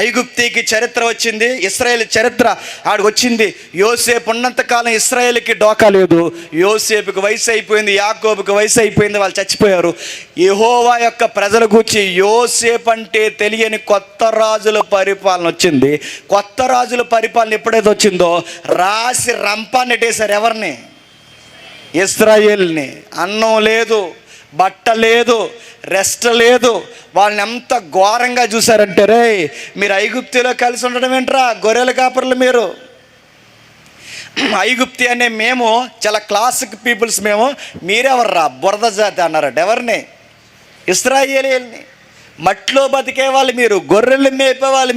ఐగుప్తికి చరిత్ర వచ్చింది, ఇశ్రాయేల్ చరిత్ర ఆడికి వచ్చింది. యోసేపు ఉన్నంతకాలం ఇశ్రాయేల్కి డోకా లేదు. యోసేపుకి వయసు అయిపోయింది, యాకోబుకి వయసు అయిపోయింది, వాళ్ళు చచ్చిపోయారు. యెహోవా యొక్క ప్రజల గూర్చి యోసేపు అంటే తెలియని కొత్త రాజుల పరిపాలన వచ్చింది. కొత్త రాజుల పరిపాలన ఎప్పుడైతే వచ్చిందో రాసి రంపాన్నెట్టేశారు. ఎవరిని? ఇశ్రాయేల్ని. అన్నం లేదు, బట్ట లేదు, రెస్ట్ లేదు. వాళ్ళని ఎంత ఘోరంగా చూశారంటే, రే మీరు ఐగుప్తిలో కలిసి ఉండడం ఏంట్రా గొర్రెల కాపర్లు మీరు. ఐగుప్తి అనే మేము చాలా క్లాసిక్ పీపుల్స్, మేము మీరెవర్రా బురద జాతి అన్నారట. ఎవరిని? ఇశ్రాయేలీయుల్ని. మట్టిలో బతికే వాళ్ళు మీరు, గొర్రెలు మేపేవాళ్ళు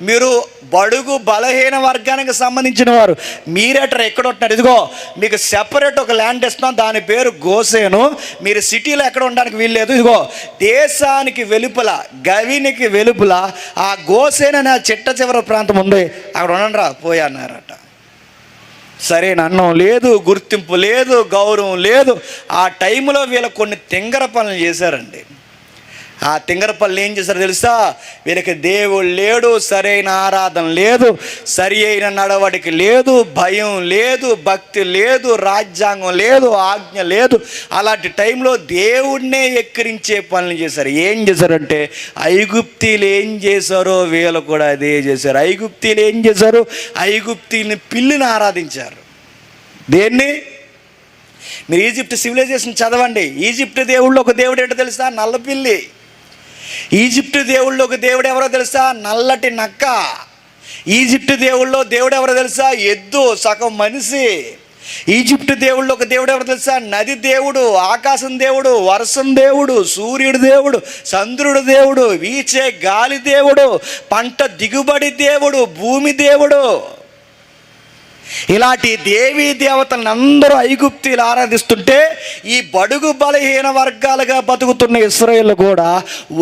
మీరు బడుగు బలహీన వర్గానికి సంబంధించిన వారు మీరేటర్ ఎక్కడ ఉంటున్నారు, ఇదిగో మీకు సెపరేట్ ఒక ల్యాండ్ ఇస్తున్నాం, దాని పేరు గోసేను, మీరు సిటీలో ఎక్కడ ఉండడానికి వీల్లేదు, ఇదిగో దేశానికి వెలుపల గవినికి వెలుపల ఆ గోసేను అనే చిట్ట చివరి ప్రాంతం ఉంది, అక్కడ ఉండండి రా పోయి అన్నారట. సరైన అన్నం లేదు, గుర్తింపు లేదు, గౌరవం లేదు. ఆ టైంలో వీళ్ళు కొన్ని తింగర పనులు చేశారండి. ఆ తింగర పనులు ఏం చేశారో తెలుసా? వీళ్ళకి దేవుడు లేడు, సరైన ఆరాధన లేదు, సరి అయిన నడవడిక లేదు, భయం లేదు, భక్తి లేదు, రాజ్యాంగం లేదు, ఆజ్ఞ లేదు. అలాంటి టైంలో దేవుడినే ఎక్కిరించే పనులు చేశారు. ఏం చేశారంటే ఐగుప్తీలు ఏం చేశారో వీళ్ళు కూడా అదే చేశారు. ఐగుప్తీలు ఏం చేశారు? ఐగుప్తీని పిల్లిని ఆరాధించారు. దేన్ని? మీరు ఈజిప్ట్ సివిలైజేషన్ చదవండి. ఈజిప్ట్ దేవుళ్ళు ఒక దేవుడు ఏంటో తెలుసా? నల్లపిల్లి. ఈజిప్టు దేవుళ్ళు ఒక దేవుడు ఎవరో తెలుసా? నల్లటి నక్క. ఈజిప్టు దేవుళ్ళో దేవుడు ఎవరో తెలుసా? ఎద్దు, సగం మనిషి. ఈజిప్టు దేవుళ్ళు ఒక దేవుడు ఎవరో తెలుసా? నది దేవుడు, ఆకాశం దేవుడు, వర్షం దేవుడు, సూర్యుడు దేవుడు, చంద్రుడు దేవుడు, వీచే గాలి దేవుడు, పంట దిగుబడి దేవుడు, భూమి దేవుడు. ఇలాంటి దేవీ దేవతలను అందరూ ఐగుప్తీలు ఆరాధిస్తుంటే ఈ బడుగు బలహీన వర్గాలుగా బతుకుతున్న ఇశ్రాయేలు కూడా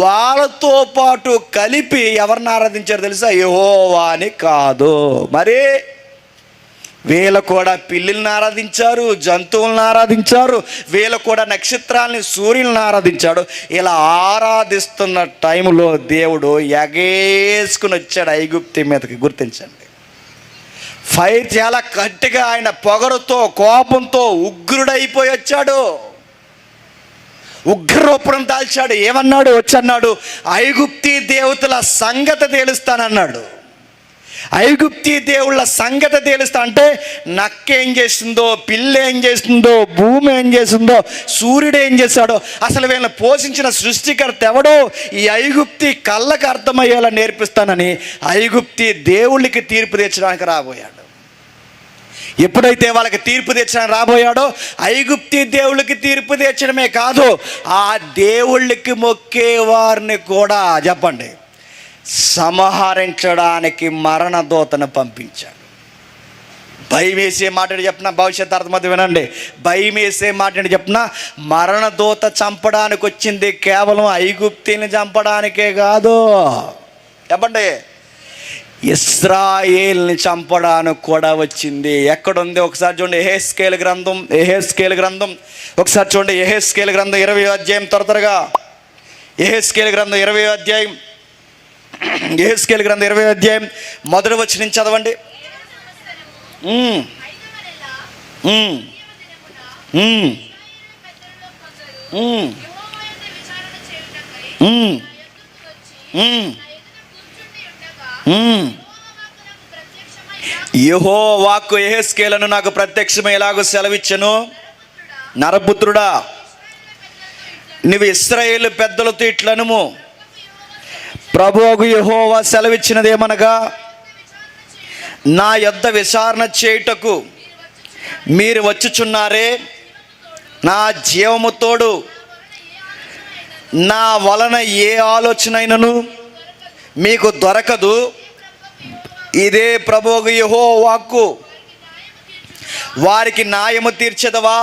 వాళ్ళతో పాటు కలిపి ఎవరిని ఆరాధించారు తెలుసా? యెహోవాని కాదు. మరి వీళ్ళు కూడా పిల్లిని ఆరాధించారు, జంతువులను ఆరాధించారు, వీళ్ళు కూడా నక్షత్రాలని, సూర్యులను ఆరాధించాడు. ఇలా ఆరాధిస్తున్న టైంలో దేవుడు ఎగేసుకుని వచ్చాడు ఐగుప్తీ మీదకి. గుర్తించండి, ఫైర్ చాలా గట్టిగా, ఆయన పొగరుతో కోపంతో ఉగ్రుడైపోయి వచ్చాడు. ఉగ్రరూపం దాల్చాడు. ఏమన్నాడు? వచ్చన్నాడు, ఐగుప్తీ దేవతల సంగతి తేలుస్తానన్నాడు. ఐగుప్తీ దేవుళ్ళ సంగతి తేలుస్తా అంటే నక్క ఏం చేస్తుందో, పిల్ల ఏం చేస్తుందో, భూమి ఏం చేస్తుందో, సూర్యుడు ఏం చేశాడో, అసలు వీళ్ళని పోషించిన సృష్టికర్త ఎవడో ఈ ఐగుప్తీ కళ్ళకు అర్థమయ్యేలా నేర్పిస్తానని ఐగుప్తీ దేవుళ్ళకి తీర్పు తెచ్చడానికి రాబోయాడు. ఎప్పుడైతే వాళ్ళకి తీర్పు తెచ్చడానికి రాబోయాడో ఐగుప్తీ దేవుళ్ళకి తీర్పు తెచ్చడమే కాదు, ఆ దేవుళ్ళకి మొక్కే వారిని కూడా చెప్పండి సంహరించడానికి మరణదూతను పంపించాడు. భయం వేసే మాట చెప్పిన భవిష్యత్ అర్థమది వినండి. భయం వేసే మాట చెప్పిన మరణదూత చంపడానికి వచ్చింది కేవలం ఐగుప్తీని చంపడానికే కాదు, చెప్పండి ఇశ్రాయేల్ని చంపడానికి కూడా వచ్చింది. ఎక్కడుంది ఒకసారి చూడండి. యెహెజ్కేలు గ్రంథం ఒకసారి చూడండి. యెహెజ్కేలు గ్రంథం 20వ అధ్యాయం, త్వరగా యెహెజ్కేలు గ్రంథం 20వ అధ్యాయం, యెహెజ్కేలు గ్రంథం 20వ అధ్యాయం మొదటి వచనం చదవండి. యెహోవాకు యెహెజ్కేలును నాకు ప్రత్యక్షమై ఇలాగ సెలవిచ్చెను, నరపుత్రుడా నువ్వు ఇశ్రాయేలు పెద్దలతో ఇట్లనుము, ప్రభువుకు యెహోవా సెలవిచ్చినదేమనగా, నా యొద్ద విచారణ చేయుటకు మీరు వచ్చుచున్నారే, నా జీవము తోడు నా వలన ఏ ఆలోచన అయినను మీకు దొరకదు, ఇదే ప్రభువుకు యెహోవాకు వారికి న్యాయము తీర్చెదవా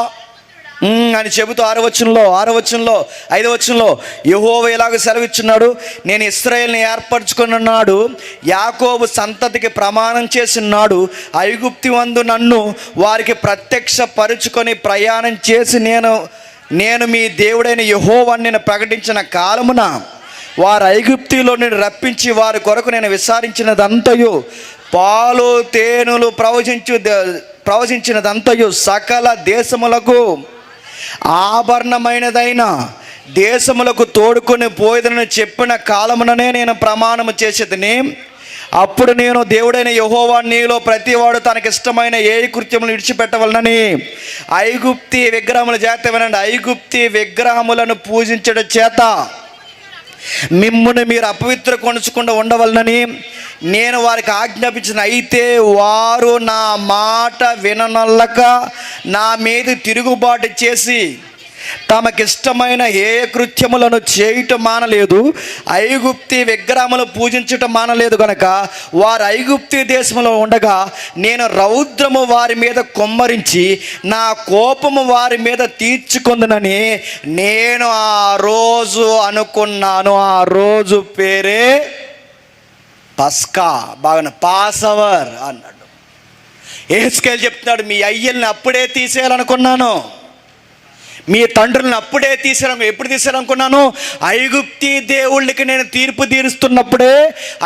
అని చెబుతూ 6వ వచనంలో 5వ వచనంలో యెహోవా ఇలాగ సెలవిచ్చున్నాడు, నేను ఇశ్రాయేలుని ఏర్పరచుకున్నాడు, యాకోబు సంతతికి ప్రమాణం చేసినాడు, ఐగుప్తు వందు నన్ను వారికి ప్రత్యక్ష పరుచుకొని ప్రయాణం చేసి నేను మీ దేవుడైన యెహోవాను నేను ప్రకటించిన కాలమున వారు ఐగుప్తులో నేను రప్పించి వారి కొరకు నేను విచారించినదంతయు పాలు తేనెలు ప్రవచించినదంతయు సకల దేశములకు ఆభరణమైనదైన దేశములకు తోడుకొని పోయేదని చెప్పిన కాలముననే నేను ప్రమాణము చేసేదని. అప్పుడు నేను దేవుడైన యెహోవా నీలో ప్రతివాడు తనకిష్టమైన ఏ కృత్యములు విడిచిపెట్టవలనని ఐగుప్తీ విగ్రహముల చేత వినండి, ఐగుప్తీ విగ్రహములను పూజించడం చేత మిమ్మును మీరు అపవిత్ర కొనుచకుండా ఉండవలనని నేను వారికి ఆజ్ఞాపించిన. అయితే వారు నా మాట విననొల్లక నా మీద తిరుగుబాటు చేసి తమకిష్టమైన ఏ కృత్యములను చేయటం మానలేదు, ఐగుప్తి విగ్రహములు పూజించటం మానలేదు గనక వారు ఐగుప్తి దేశంలో ఉండగా నేను రౌద్రము వారి మీద కొమ్మరించి నా కోపము వారి మీద తీర్చుకుందునని నేను ఆ రోజు అనుకున్నాను. ఆ రోజు పేరే పస్కా, బాగా పాసవర్ అన్నాడు. యెహెజ్కేలు చెప్తున్నాడు, మీ అయ్యల్ని అప్పుడే తీసేయాలనుకున్నాను, మీ తండ్రులను అప్పుడే తీసేయాలను. ఎప్పుడు తీసేయాలనుకున్నాను? ఐగుప్తి దేవుళ్ళకి నేను తీర్పు తీరుస్తున్నప్పుడే,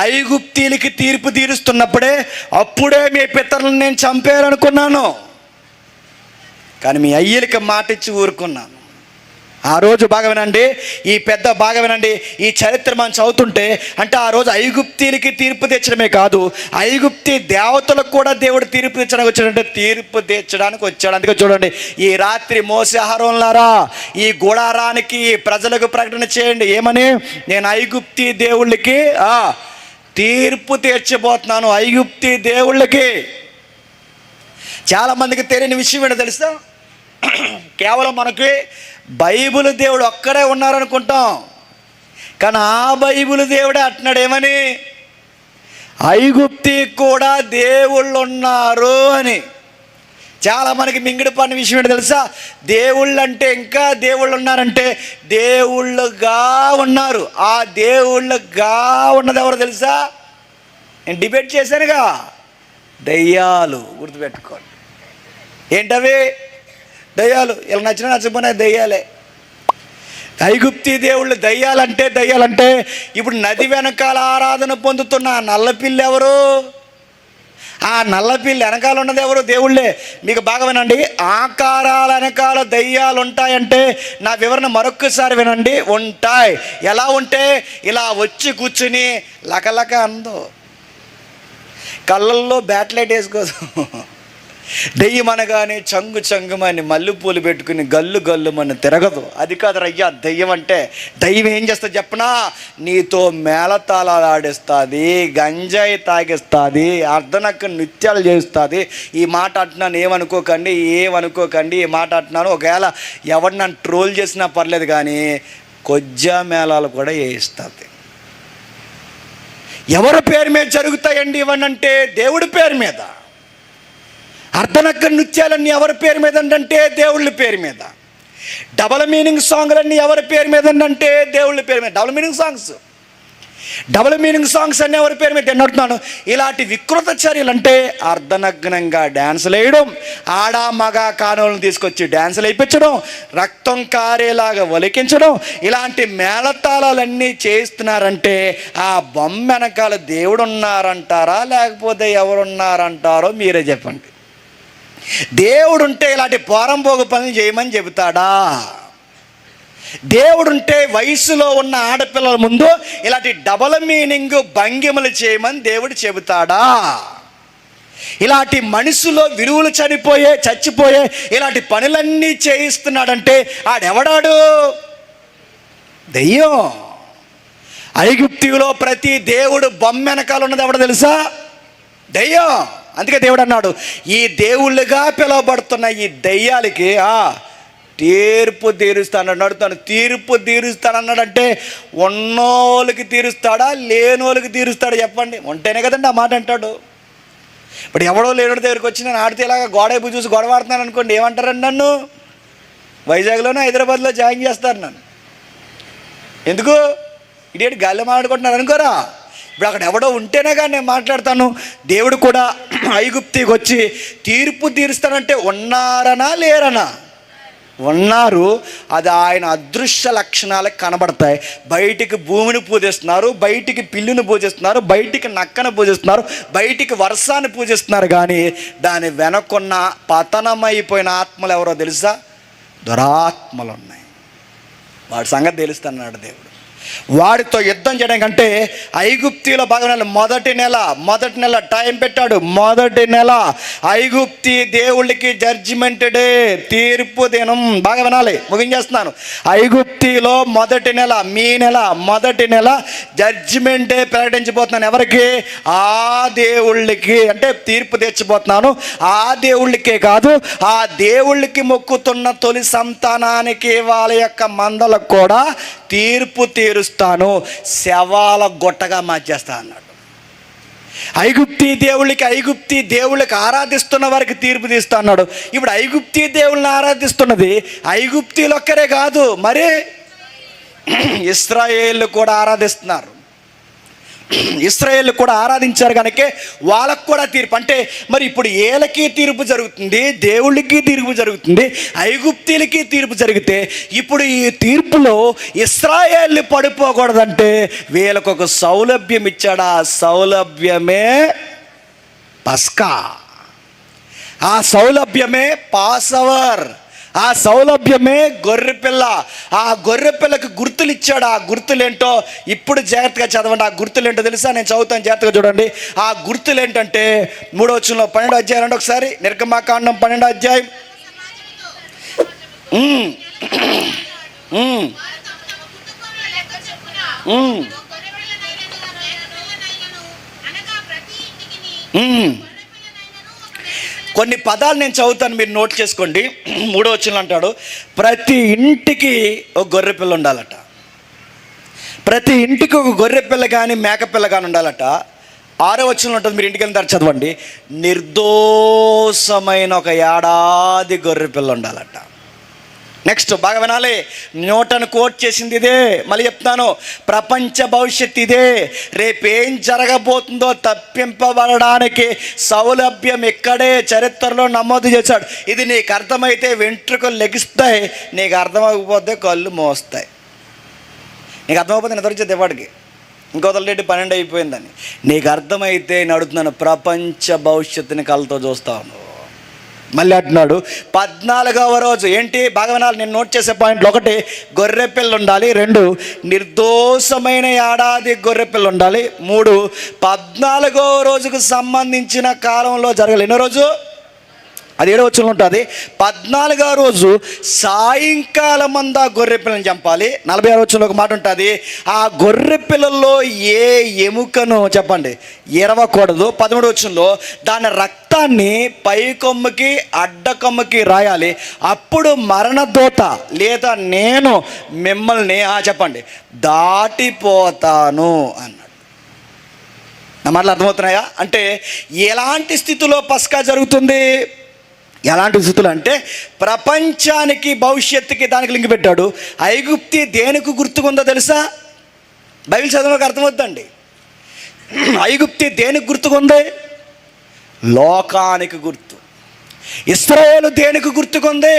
ఐగుప్తీలకి తీర్పు తీరుస్తున్నప్పుడే అప్పుడే మీ పితరులను నేను చంపేయాలనుకున్నాను. కానీ మీ అయ్యలకి మాట ఇచ్చి ఊరుకున్నాను. ఆ రోజు బాగా వినండి, ఈ పెద్ద బాగా వినండి. ఈ చరిత్ర మనం చదువుతుంటే అంటే ఆ రోజు ఐగుప్తీలకి తీర్పు తెచ్చడమే కాదు, ఐగుప్తి దేవతలకు కూడా దేవుడు తీర్పు తెచ్చడానికి వచ్చాడంటే తీర్పు తెచ్చడానికి వచ్చాడు. అందుకే చూడండి, ఈ రాత్రి మోసే అహరోనులారా ఈ గుడారానికి ప్రజలకు ప్రకటన చేయండి. ఏమని? నేను ఐగుప్తి దేవుళ్ళకి తీర్పు తీర్చబోతున్నాను. ఐగుప్తి దేవుళ్ళకి. చాలామందికి తెలియని విషయం ఏంటో తెలుసా? కేవలం మనకి బైబిల్ దేవుడు ఒక్కడే ఉన్నారనుకుంటాం, కానీ ఆ బైబిల్ దేవుడే అంటున్నాడు ఏమని? ఐగుప్తి కూడా దేవుళ్ళు ఉన్నారు అని. చాలా మనకి మింగిడి పడిన విషయం ఏంటో తెలుసా? దేవుళ్ళు అంటే ఇంకా దేవుళ్ళు ఉన్నారంటే దేవుళ్ళుగా ఉన్నారు. ఆ దేవుళ్ళుగా ఉన్నది ఎవరు తెలుసా? నేను డిబేట్ చేశానుగా, దయ్యాలు. గుర్తుపెట్టుకోండి. ఏంటవి? దయ్యాలు. ఇలా నచ్చిన నచ్చకపోయినా దయ్యాలే. ఐగుప్తి దేవుళ్ళు దయ్యాలంటే ఇప్పుడు నది వెనకాల ఆరాధన పొందుతున్న ఆ నల్లపిల్లి ఎవరు? ఆ నల్లపిల్లి వెనకాల ఉన్నది ఎవరు? దేవుళ్ళే. మీకు బాగా వినండి, ఆకారాల వెనకాల దయ్యాలు ఉంటాయంటే నా వివరణ మరొక్కసారి వినండి. ఉంటాయి. ఎలా ఉంటే? ఇలా వచ్చి కూర్చుని లకలక అందో, కళ్ళల్లో బ్యాట్లైట్ వేసుకోదు. దెయ్యం అనగానే చంగు చంగుమని మల్లెపూలు పెట్టుకుని గల్లు గల్లుమని తిరగదు. అది కాదు రయ్యా దెయ్యం అంటే. దెయ్యం ఏం చేస్తుంది చెప్పనా? నీతో మేళతాళాలు ఆడిస్తుంది, గంజాయి తాగిస్తుంది, అర్ధనక్క నృత్యాలు చేస్తుంది. ఈ మాట అంటున్నాను, ఏమనుకోకండి. ఈ మాట అంటున్నాను, ఒకవేళ ఎవరు నన్ను ట్రోల్ చేసినా పర్లేదు, కానీ కొజ్జా మేళాలు కూడా వేయిస్తుంది. ఎవరి పేరు మీద జరుగుతాయండి ఇవన్నంటే? దేవుడి పేరు మీద. అర్ధనక్క నృత్యాలన్నీ ఎవరి పేరు మీద అంటే? దేవుళ్ళ పేరు మీద. డబల్ మీనింగ్ సాంగ్లన్నీ ఎవరి పేరు మీద అంటే? దేవుళ్ళ పేరు మీద. డబల్ మీనింగ్ సాంగ్స్ అన్నీ ఎవరి పేరు మీద అడుగుతున్నాను. ఇలాంటి వికృత చర్యలు అంటే అర్ధనగ్నంగా డ్యాన్సులు వేయడం, ఆడ మగ కానోళ్ళని తీసుకొచ్చి డ్యాన్సులు వేయించడం, రక్తం కారేలాగా వలికించడం, ఇలాంటి మేళతాళాలన్నీ చేస్తున్నారంటే ఆ బొమ్మ వెనకాల దేవుడు ఉన్నారంటారా లేకపోతే ఎవరున్నారంటారో మీరే చెప్పండి. దేవుడుంటే ఇలాంటి పోరంబోగు పనులు చేయమని చెబుతాడా? దేవుడుంటే వయసులో ఉన్న ఆడపిల్లల ముందు ఇలాంటి డబల్ మీనింగ్ భంగిమలు చేయమని దేవుడు చెబుతాడా? ఇలాంటి మనుషులో విలువలు చచ్చిపోయే ఇలాంటి పనులన్నీ చేయిస్తున్నాడంటే ఆడెవడాడు? దెయ్యం. ఐగుప్తిలో ప్రతి దేవుడు బొమ్మ వెనకాల ఉన్నది ఎవడో తెలుసా? దెయ్యం. అందుకే దేవుడు అన్నాడు, ఈ దేవుళ్ళుగా పిలువబడుతున్న ఈ దెయ్యాలకి తీర్పు తీరుస్తాను. తీర్పు తీరుస్తానన్నాడంటే ఉన్నోళ్ళకి తీరుస్తాడా లేనోళ్ళకి తీరుస్తాడా చెప్పండి? ఉంటేనే కదండి ఆ మాట అంటాడు. ఇప్పుడు ఎవడో లేనుడి దగ్గరికి వచ్చి నేను ఆడితే ఇలాగా గోడైపు చూసి గొడవ ఆడుతున్నాను అనుకోండి, ఏమంటారండి? నన్ను వైజాగ్లోనే హైదరాబాద్లో జాయిన్ చేస్తారు నన్ను. ఎందుకు? ఇదేంటి గాలి మాట్లాడుకుంటున్నారు అనుకోరా? ఇప్పుడు అక్కడ ఎవడో ఉంటేనే కానీ నేను మాట్లాడతాను. దేవుడు కూడా ఐగుప్తికి వచ్చి తీర్పు తీరుస్తానంటే ఉన్నారనా లేరనా? ఉన్నారు. అది ఆయన అదృశ్య లక్షణాలకు కనబడతాయి. బయటికి భూమిని పూజిస్తున్నారు, బయటికి పిల్లిని పూజిస్తున్నారు, బయటికి నక్కను పూజిస్తున్నారు, బయటికి వర్షాన్ని పూజిస్తున్నారు, కానీ దాని వెనకున్న పతనమైపోయిన ఆత్మలు ఎవరో తెలుసా? దురాత్మలు ఉన్నాయి. వాడి సంగతి తెలుస్తున్నాడు దేవుడు. వాడితో యుద్ధం చేయడం కంటే ఐగుప్తిలో భాగం మొదటి నెల టైం పెట్టాడు. మొదటి నెల ఐగుప్తి దేవుళ్ళకి జడ్జిమెంట్ డే, తీర్పు దినం. బాగా వినాలి, ముగించేస్తున్నాను. ఐగుప్తిలో మొదటి నెల, మీ నెల మొదటి నెల జడ్జిమెంట్ డే ప్రకటించబోతున్నాను. ఎవరికి? ఆ దేవుళ్ళకి. అంటే తీర్పు తెచ్చిపోతున్నాను. ఆ దేవుళ్ళకే కాదు, ఆ దేవుళ్ళకి మొక్కుతున్న తొలి సంతానానికి, వాళ్ళ యొక్క మందలకు కూడా తీర్పు తీరుస్తాను, శవాల గొట్టగా మార్చేస్తా అన్నాడు. ఐగుప్తి దేవుళ్ళకి ఆరాధిస్తున్న వారికి తీర్పు తీస్తా అన్నాడు. ఇప్పుడు ఐగుప్తి దేవుళ్ళని ఆరాధిస్తున్నది ఐగుప్తీలు ఒక్కరే కాదు, మరి ఇశ్రాయేలు కూడా ఆరాధిస్తున్నారు. ఇశ్రాయేలు కూడా ఆరాధించారు కనుక వాళ్ళకు కూడా తీర్పు. అంటే మరి ఇప్పుడు ఏలకి తీర్పు జరుగుతుంది, దేవుళ్ళకి తీర్పు జరుగుతుంది, ఐగుప్తీలకి తీర్పు జరిగితే ఇప్పుడు ఈ తీర్పులో ఇశ్రాయేలు పడిపోకూడదంటే వీళ్ళకు ఒక సౌలభ్యం ఇచ్చాడు. ఆ సౌలభ్యమే పస్కా, ఆ సౌలభ్యమే పాసవర్, ఆ సౌలభ్యమే గొర్రెపిల్ల. ఆ గొర్రెపిల్లకి గుర్తులు ఇచ్చాడు. ఆ గుర్తులేంటో ఇప్పుడు జాగ్రత్తగా చదవండి. ఆ గుర్తులేంటో తెలుసా? నేను చదువుతాను, జాగ్రత్తగా చూడండి. ఆ గుర్తులు ఏంటంటే 3వ వచనంలో 12వ అధ్యాయం రండి ఒకసారి. నిర్గమాకాండం 12వ అధ్యాయం. కొన్ని పదాలు నేను చదువుతాను, మీరు నోట్ చేసుకోండి. 3వ వచనంలో అంటాడు, ప్రతి ఇంటికి ఒక గొర్రెపిల్ల ఉండాలట. ప్రతి ఇంటికి ఒక గొర్రెపిల్ల కానీ మేకపిల్ల కానీ ఉండాలట. 6వ వచనంలో ఉంటుంది, మీరు ఇంటికి వెళ్తారు చదవండి. నిర్దోషమైన ఒక ఏడాది గొర్రెపిల్ల ఉండాలట. నెక్స్ట్ బాగా వినాలి, న్యూటన్ కోట్ చేసింది ఇదే, మళ్ళీ చెప్తాను. ప్రపంచ భవిష్యత్తు ఇదే. రేపేం జరగబోతుందో తప్పింపబడడానికి సౌలభ్యం ఇక్కడే చరిత్రలో నమోదు చేశాడు. ఇది నీకు అర్థమైతే వెంట్రుకలు లెగిస్తాయి, నీకు అర్థమైపోతే కళ్ళు మోస్తాయి. నీకు అర్థమైపోతే నేను ఎదురు దేవాడికి ఇంకొదలరెడ్డి 12 అయిపోయిందని. నీకు అర్థమైతే నేను అడుగుతున్నాను, ప్రపంచ భవిష్యత్తుని కళ్ళతో చూస్తాను. మళ్ళీ అంటున్నాడు 14వ రోజు. ఏంటి బాగా వినాలి, నేను నోట్ చేసే పాయింట్లు. 1, గొర్రెపిల్ల ఉండాలి. 2, నిర్దోషమైన ఏడాది గొర్రెపిల్ల ఉండాలి. 3, 14వ రోజుకు సంబంధించిన కాలంలో జరగాలి. ఎన్నో రోజు? అది 7వ వచనంలో ఉంటుంది. 14వ రోజు సాయంకాలం అంతా గొర్రెపిల్లని చంపాలి. 46వ వచనంలో ఒక మాట ఉంటుంది, ఆ గొర్రెపిల్లల్లో ఏ ఎముకను చెప్పండి ఇరవకూడదు. 13వ వచనంలో దాని రక్తాన్ని పై కొమ్ముకి అడ్డ కొమ్ముకి రాయాలి. అప్పుడు మరణదూత లేదా నేను మిమ్మల్ని చెప్పండి దాటిపోతాను అన్నాడు. నా మాటలు అర్థమవుతున్నాయా? అంటే ఎలాంటి స్థితిలో పస్కా జరుగుతుంది? ఎలాంటి స్థితులు అంటే ప్రపంచానికి భవిష్యత్తుకి దానికి లింక్ పెట్టాడు. ఐగుప్తి దేనికి గుర్తుకుందో తెలుసా? బైబిల్ చదవడానికి అర్థమవుతుందండి. ఐగుప్తి దేనికి గుర్తుకుంది? లోకానికి గుర్తు. ఇశ్రాయేలు దేనికి గుర్తుకుంది?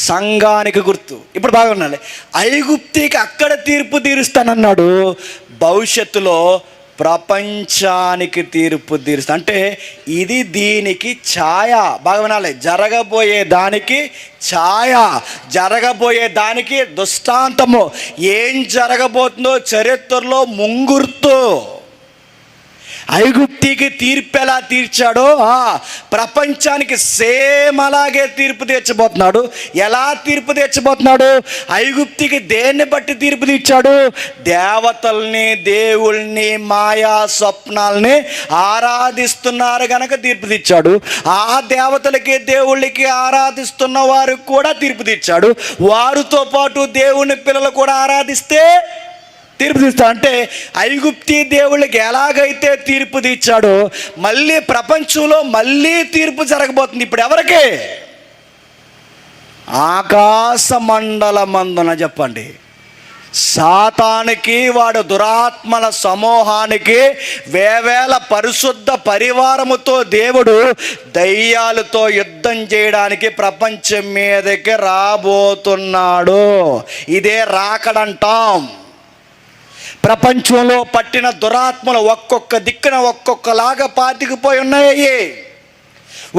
సంఘానికి గుర్తు. ఇప్పుడు బాగా ఉండాలి, ఐగుప్తికి అక్కడ తీర్పు తీరుస్తానన్నాడు, భవిష్యత్తులో ప్రపంచానికి తీర్పు తీరుస్తా. అంటే ఇది దీనికి ఛాయ. బాగా వినాలి, జరగబోయే దానికి ఛాయ, జరగబోయే దానికి దృష్టాంతము. ఏం జరగబోతుందో చరిత్రలో ముంగుర్తు. ఐగుప్తికి తీర్పు ఎలా తీర్చాడో ప్రపంచానికి సేమ్ అలాగే తీర్పు తీర్చబోతున్నాడు. ఎలా తీర్పు తీర్చబోతున్నాడు? ఐగుప్తికి దేన్ని బట్టి తీర్పు తీర్చాడు? దేవతల్ని, దేవుల్ని, మాయా స్వప్నాల్ని ఆరాధిస్తున్నారు గనక తీర్పు తీర్చాడు. ఆ దేవతలకి దేవుళ్ళకి ఆరాధిస్తున్న వారికి కూడా తీర్పు తీర్చాడు. వారితో పాటు దేవుని పిల్లలు కూడా ఆరాధిస్తే తీర్పు తీస్తా. అంటే ఐగుప్తి దేవుళ్ళకి ఎలాగైతే తీర్పు తీర్చాడో మళ్ళీ ప్రపంచంలో మళ్ళీ తీర్పు జరగబోతుంది. ఇప్పుడు ఎవరికి? ఆకాశ మండలమందున చెప్పండి సాతానికి, వాడు దురాత్మల సమూహానికి, వేవేల పరిశుద్ధ పరివారముతో దేవుడు దయ్యాలతో యుద్ధం చేయడానికి ప్రపంచం మీదకి రాబోతున్నాడు. ఇదే రాకడంటాం. ప్రపంచంలో పట్టిన దురాత్మలు ఒక్కొక్క దిక్కున ఒక్కొక్కలాగా పాతికిపోయి ఉన్నాయి.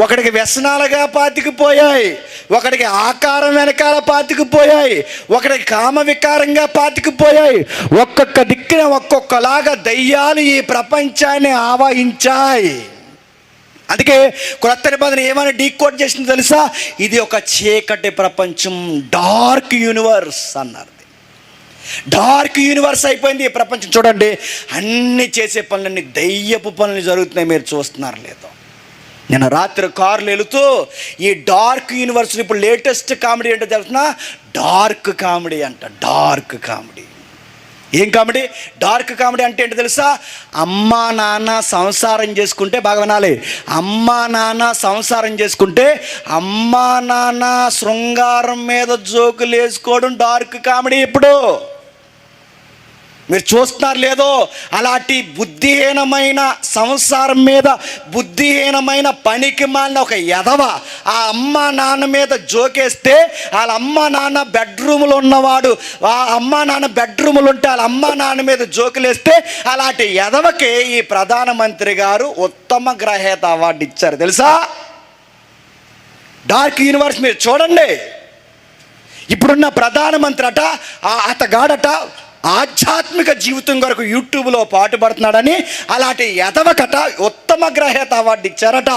ఒకడికి వ్యసనాలుగా పాతికిపోయాయి, ఒకడికి ఆకారం వెనకాల పాతికిపోయాయి, ఒకడికి కామ వికారంగా పాతికిపోయాయి. ఒక్కొక్క దిక్కున ఒక్కొక్కలాగా దయ్యాలు ఈ ప్రపంచాన్ని ఆవహించాయి. అందుకే క్రొత్త నిబంధన ఏమైనా డీకోడ్ చేసింది తెలుసా? ఇది ఒక చీకటి ప్రపంచం, డార్క్ యూనివర్స్ అన్నారు. డార్క్ యూనివర్స్ అయిపోయింది ఈ ప్రపంచం. చూడండి, అన్ని చేసే పనులన్నీ దయ్యపు పనులు జరుగుతున్నాయి, మీరు చూస్తున్నారు లేదో. నేను రాత్రి కారులో వెళుతూ ఈ డార్క్ యూనివర్స్, ఇప్పుడు లేటెస్ట్ కామెడీ అంటే తెలుసునా? డార్క్ కామెడీ అంట. Dark comedy. ఏం కామెడీ? డార్క్ కామెడీ అంటే ఏంటో తెలుసా? అమ్మా నాన్న సంసారం చేసుకుంటే, బాగా వినాలి, అమ్మా నాన్న సంసారం చేసుకుంటే అమ్మా నాన్న శృంగారం మీద జోకులు వేసుకోవడం డార్క్ కామెడీ. ఇప్పుడు మీరు చూస్తున్నారు లేదో, అలాంటి బుద్ధిహీనమైన సంసారం మీద బుద్ధిహీనమైన పనికి మాలిన ఒక ఎదవ ఆ అమ్మ నాన్న మీద జోకేస్తే, వాళ్ళ అమ్మ నాన్న బెడ్రూములు ఉన్నవాడు, ఆ అమ్మ నాన్న బెడ్రూములు ఉంటే వాళ్ళ అమ్మ నాన్న మీద జోకులేస్తే, అలాంటి ఎదవకి ఈ ప్రధానమంత్రి గారు ఉత్తమ గ్రహీత అవార్డు ఇచ్చారు తెలుసా? డార్క్ యూనివర్స్ మీరు చూడండి. ఇప్పుడున్న ప్రధానమంత్రి అట, అతగాడట ఆధ్యాత్మిక జీవితం కొరకు యూట్యూబ్లో పాటుపడుతున్నాడని అలాంటి ఎదవకట ఉత్తమ గ్రహీత అవార్డు ఇచ్చారట.